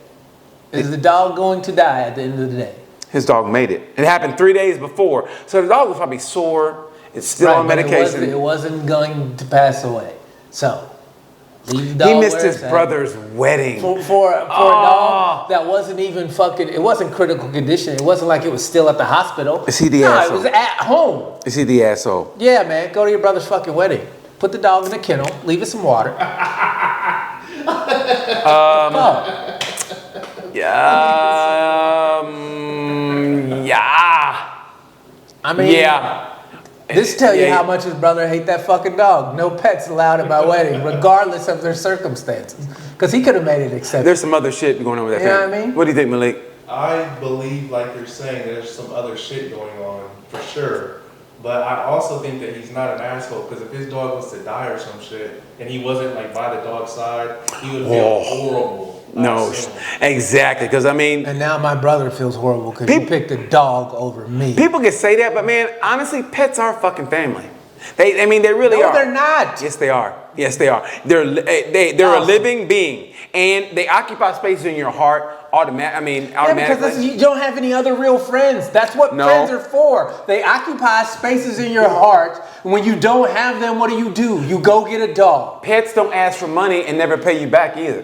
Is the dog going to die at the end of the day? His dog made it. It happened 3 days before. So the dog was probably sore. It's still on but medication. It wasn't going to pass away. So, leave the dog He missed where his it's at. brother's wedding. For a dog that wasn't even fucking, it wasn't critical condition. It wasn't like it was still at the hospital. Is he the Nah, asshole? it was at home. Is he the asshole? Yeah, man, go to your brother's fucking wedding. Put the dog in a kennel, leave it some water. Go. Yeah. I mean, Yeah. this tell you Yeah. how much his brother hate that fucking dog. No pets allowed at my wedding, regardless of their circumstances. Because he could have made it acceptable. There's some other shit going on with that You know family. what I mean? What do you think, Malik? I believe, like you're saying, there's some other shit going on for sure. But I also think that he's not an asshole, because if his dog was to die or some shit and he wasn't like by the dog's side, he would feel horrible. No, exactly. Because I mean, And now my brother feels horrible because he picked a dog over me. people can say that, but man, honestly, pets are fucking family. They really No, are. they're not. Yes, they are. Yes, they are. They're a living being, and they occupy spaces in your heart. Yeah, Automatically. because you don't have any other real friends. That's what No. friends are for. They occupy spaces in your heart. When you don't have them, what do? You go get a dog. Pets don't ask for money and never pay you back either.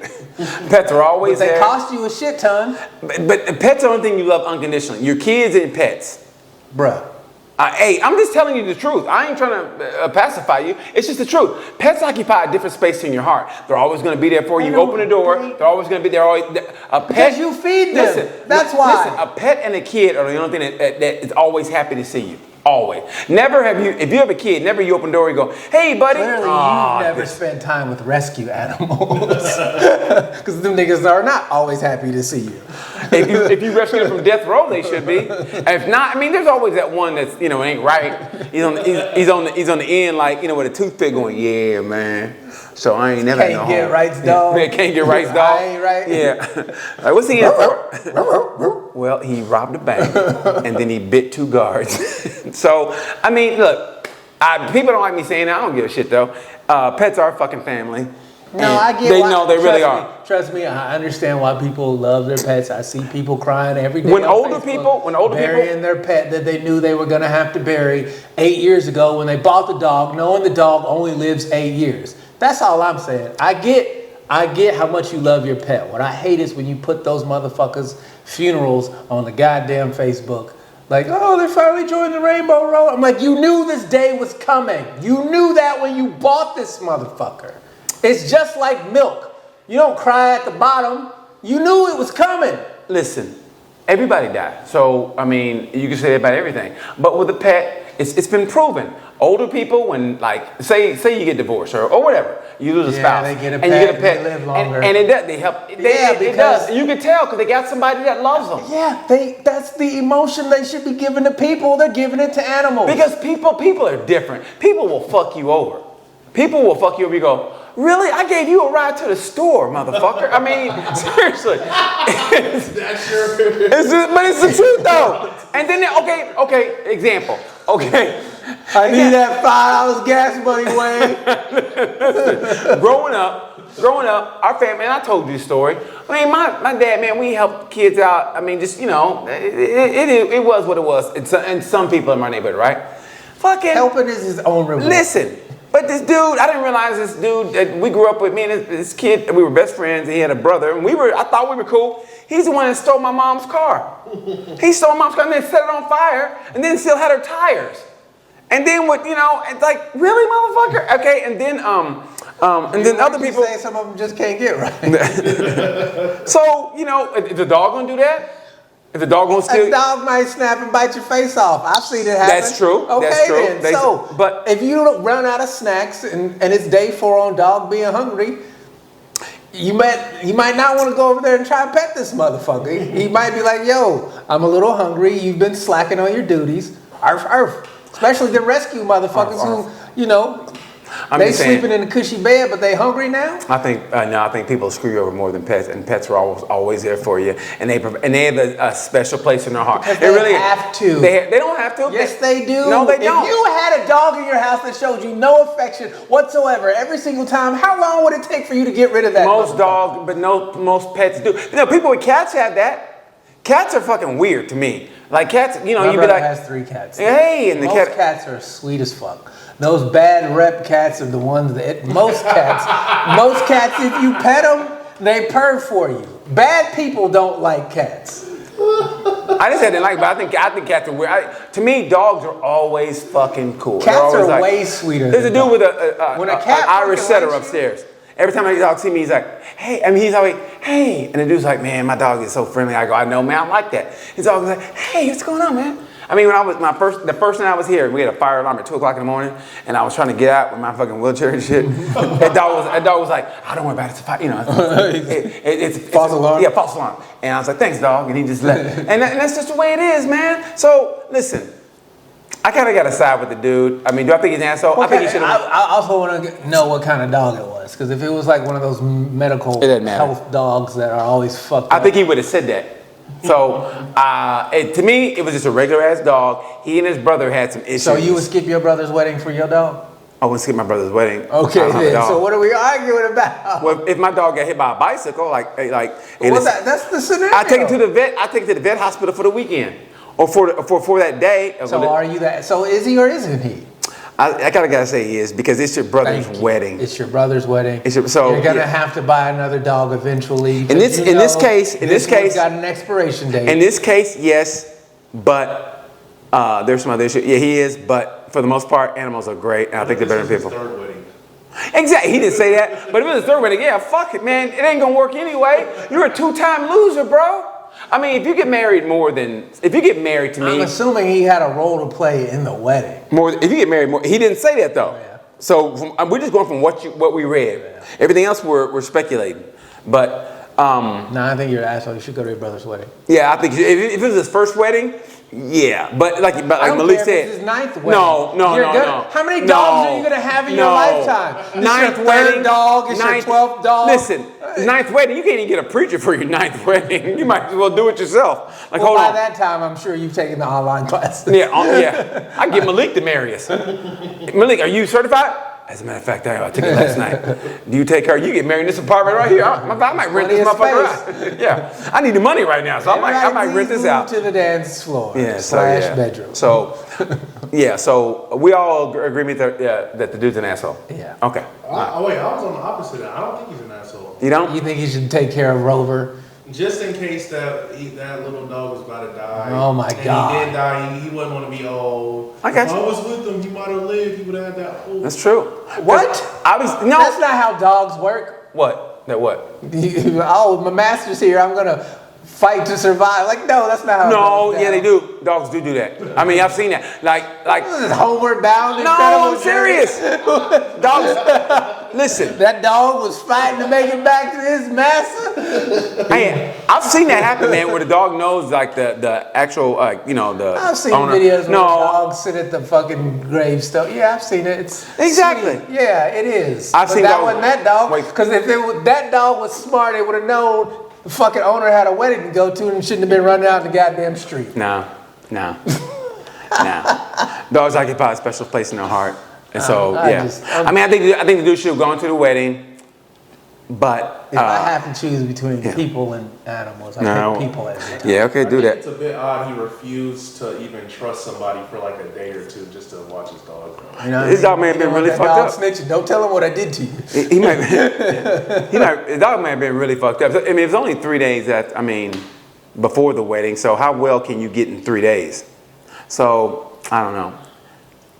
Pets are always But they there. cost you a shit ton. But pets are the only thing you love unconditionally. Your kids and pets. Bruh. Hey, I'm just telling you the truth. I ain't trying to pacify you. It's just the truth. Pets occupy a different space in your heart. They're always going to be there for you. I know, Open the door. right? They're always going to be there. A pet, Because you feed them. That's why. Listen, a pet and a kid are the only thing that is always happy to see you. Always. Never have you, if you have a kid, never you open the door and go, hey, buddy. Clearly, Aw, you've never spent time with rescue animals. Because them niggas are not always happy to see you. If you rescue them from death row, they should be. If not, I mean, there's always that one that's ain't right. He's on the end, like with a toothpick, going, yeah, man. So I ain't never Can't get rights, dog. Yeah, can't get rights, dog. I ain't right. Yeah. Like, what's he in for? Well, he robbed a bank and then he bit 2 guards. So I mean, look, people don't like me saying that. I don't give a shit though. Pets are fucking family. No, I get They why. know they really are. Trust me, I understand why people love their pets. I see people crying every day. When on older Facebook, people burying their pet that they knew they were going to have to bury 8 years ago when they bought the dog, knowing the dog only lives 8 years. That's all I'm saying. I get how much you love your pet. What I hate is when you put those motherfuckers' funerals on the goddamn Facebook. Like, oh, they finally joined the Rainbow Road. I'm like, you knew this day was coming. You knew that when you bought this motherfucker. It's just like milk. You don't cry at the bottom. You knew it was coming. Listen, everybody dies. So, I mean, you can say that about everything. But with a pet, it's been proven. Older people, when say you get divorced or whatever, you lose a spouse. They get a and pet, you get a pet, they live longer. and it does. They help. It does. You can tell because they got somebody that loves them. Yeah, that's the emotion they should be giving to people. They're giving it to animals. Because people are different. People will fuck you over. People will fuck you over. You go, really? I gave you a ride to the store, motherfucker. I mean, seriously. That's sure. But it's the truth, though. And then, okay, example. Okay. I need that $5 gas money, Wayne. Growing up, our family, and I told you the story. I mean, my dad, man, we helped kids out. I mean, just, it was what it was. And some people in my neighborhood, right? Fucking. Helping is his own reward. Listen, but this dude, I didn't realize this dude that we grew up with, me and this kid, we were best friends. He had a brother, and I thought we were cool. He's the one that stole my mom's car. He stole my mom's car and then set it on fire, and then still had her tires. And then it's like, really, motherfucker? Okay, and then other people say some of them just can't get right. So, is the dog gonna do that? Is the dog gonna steal? A dog might snap and bite your face off. I've seen it happen. That's true. Okay, That's true. then. But if you run out of snacks and it's day 4 on dog being hungry, you might not want to go over there and try and pet this motherfucker. He might be like, yo, I'm a little hungry. You've been slacking on your duties. Arf, arf. Especially the rescue motherfuckers who, they sleeping in a cushy bed, but they hungry now. I think people screw you over more than pets, and pets are always there for you, and they have a special place in their heart. Because they really have to. They don't have to. Yes, they do. No, they don't. If you had a dog in your house that showed you no affection whatsoever every single time, how long would it take for you to get rid of that? Most dogs, but most pets do. People with cats have that. Cats are fucking weird to me. Like cats, My you'd be brother like, has 3 cats. hey, and the Most cats are sweet as fuck. Those bad rep cats are the ones that most cats, if you pet them, they purr for you. Bad people don't like cats. I just didn't like, but I think cats are weird. To me, dogs are always fucking cool. Cats are like, way sweeter. There's a than dude with dogs. When a cat an Irish fucking setter likes you- upstairs. Every time the dog see me, he's like, hey. I mean, he's always, hey. And the dude's like, man, my dog is so friendly. I go, I know, man, I like that. His dog was like, hey, what's going on, man? I mean, when I was the first night I was here, we had a fire alarm at 2 o'clock in the morning, and I was trying to get out with my fucking wheelchair and shit. that dog was like, I don't worry about it. It's a fire, you know. It's false alarm. Yeah, false alarm. And I was like, thanks, dog. And he just left. and that's just the way it is, man. So listen, I kind of got to side with the dude. I mean, do I think he's an asshole? I think he should have. I also want to know what kind of dog it was, because if it was like one of those medical health dogs that are always fucked up. I think he would have said that. So, to me, it was just a regular ass dog. He and his brother had some issues. So you would skip your brother's wedding for your dog? I wouldn't skip my brother's wedding. Okay, then. So what are we arguing about? Well, if my dog got hit by a bicycle, that's the scenario. I take him to the vet. I take him to the vet hospital for the weekend, or for that day. So are you that? So is he or isn't he? I gotta say he is, because it's your brother's wedding. It's your brother's wedding. So you're gonna have to buy another dog eventually. In this case, got an expiration date. In this case, yes, but there's some other issue. Yeah, he is, but for the most part, animals are great, and I think they're better than people. Third wedding. Exactly, he didn't say that, but if it was his third wedding, yeah, fuck it, man, it ain't gonna work anyway. You're a 2-time loser, bro. I mean, if you get married to me, I'm assuming he had a role to play in the wedding. If you get married more, he didn't say that though. Yeah. So we're just going from what we read. Yeah. Everything else we're speculating. But I think you're an asshole. You should go to your brother's wedding. Yeah, I think if it was his first wedding, yeah. But like Malik said, it's his ninth wedding. No. How many dogs are you gonna have in your lifetime? Ninth your wedding, third dog. It's your 12th dog. Listen, ninth wedding. You can't even get a preacher for your ninth wedding. You might as well do it yourself. Like, well, by that time, I'm sure you've taken the online classes. Yeah. I get Malik to marry us. Malik, are you certified? As a matter of fact, I took it last night. Do you take her? You get married in this apartment right here. I might rent this motherfucker out. Yeah, I need the money right now, so I might rent this out. To the dance floor. Yeah, bedroom. So, yeah. So we all agree that the dude's an asshole. Yeah. Okay. Wait, I was on the opposite end. I don't think he's an asshole. You don't? You think he should take care of Rover? Just in case that little dog was about to die. Oh my God. He did die. He wouldn't want to be old. I got you. If I was with him, he might have lived. He would have had that old. That's true. What? That's not how dogs work. What? That what? Oh, my master's here. I'm gonna fight to survive. Like, no, that's not how. No, yeah, they do. Dogs do that. I mean, I've seen that. Like this is Homeward Bound. No, I'm serious. Dogs. Listen. That dog was fighting to make it back to his master. Man, I've seen that happen, man, where the dog knows like the actual the. I've seen owner. videos where dogs sit at the fucking gravestone. Yeah, I've seen it. It's exactly. Sweet. Yeah, it is. I've seen that wasn't that dog. Because if that dog was smart, it would have known the fucking owner had a wedding to go to and shouldn't have been running out in the goddamn street. No. Dogs occupy a special place in their heart, and so I think the dude should have gone to the wedding, but if I have to choose between people and animals, I pick people as well. Yeah, okay, do that. It's a bit odd he refused to even trust somebody for like a day or two just to watch his dog. His dog may have been really fucked up. Snitching. Don't tell him what I did to you. His dog may have been really fucked up. I mean, it was only 3 days before the wedding, so how well can you get in 3 days? So, I don't know.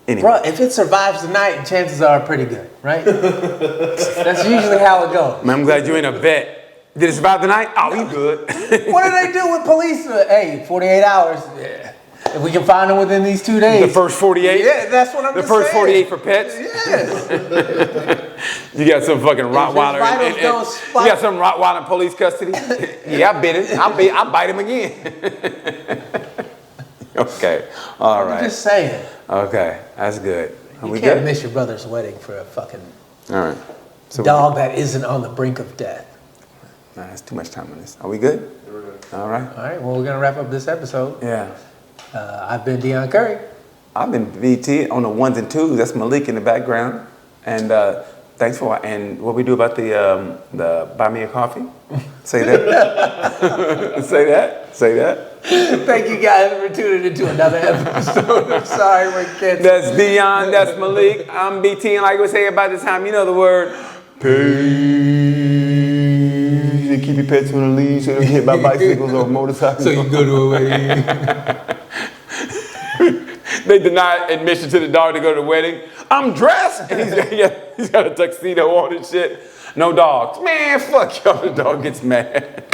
Anyway. Bro, if it survives the night, chances are pretty good, right? That's usually how it goes. Man, I'm glad you ain't a vet. Did it survive the night? Oh, you good. What do they do with police? Hey, 48 hours. Yeah. If we can find them within these 2 days. The first 48? Yeah, that's what I'm saying. The first 48 for pets? Yes. You got some fucking Rottweiler. You got some Rottweiler in police custody? Yeah, I bit it. I'll bite him again. Okay. All right. I'm just saying. Okay. That's good. You can't miss your brother's wedding for a fucking dog that isn't on the brink of death. Nah, that's too much time on this. Are we good? All right. All right. Well, we're going to wrap up this episode. Yeah. I've been Deion Curry. I've been BT on the ones and twos. That's Malik in the background. And thanks for watching. And what we do about the buy me a coffee? Say that. Say that. Thank you guys for tuning into another episode of Sorry We're Kids. That's Deion. That's Malik. I'm BT. And like we say about this time, you know the word. Peace. And keep your pets on a leash so they don't get hit by bicycles or motorcycles. So you go to a wedding. they deny admission to the dog to go to the wedding. I'm dressed, and he's got a tuxedo on and shit. No dogs. Man, fuck y'all. The dog gets mad.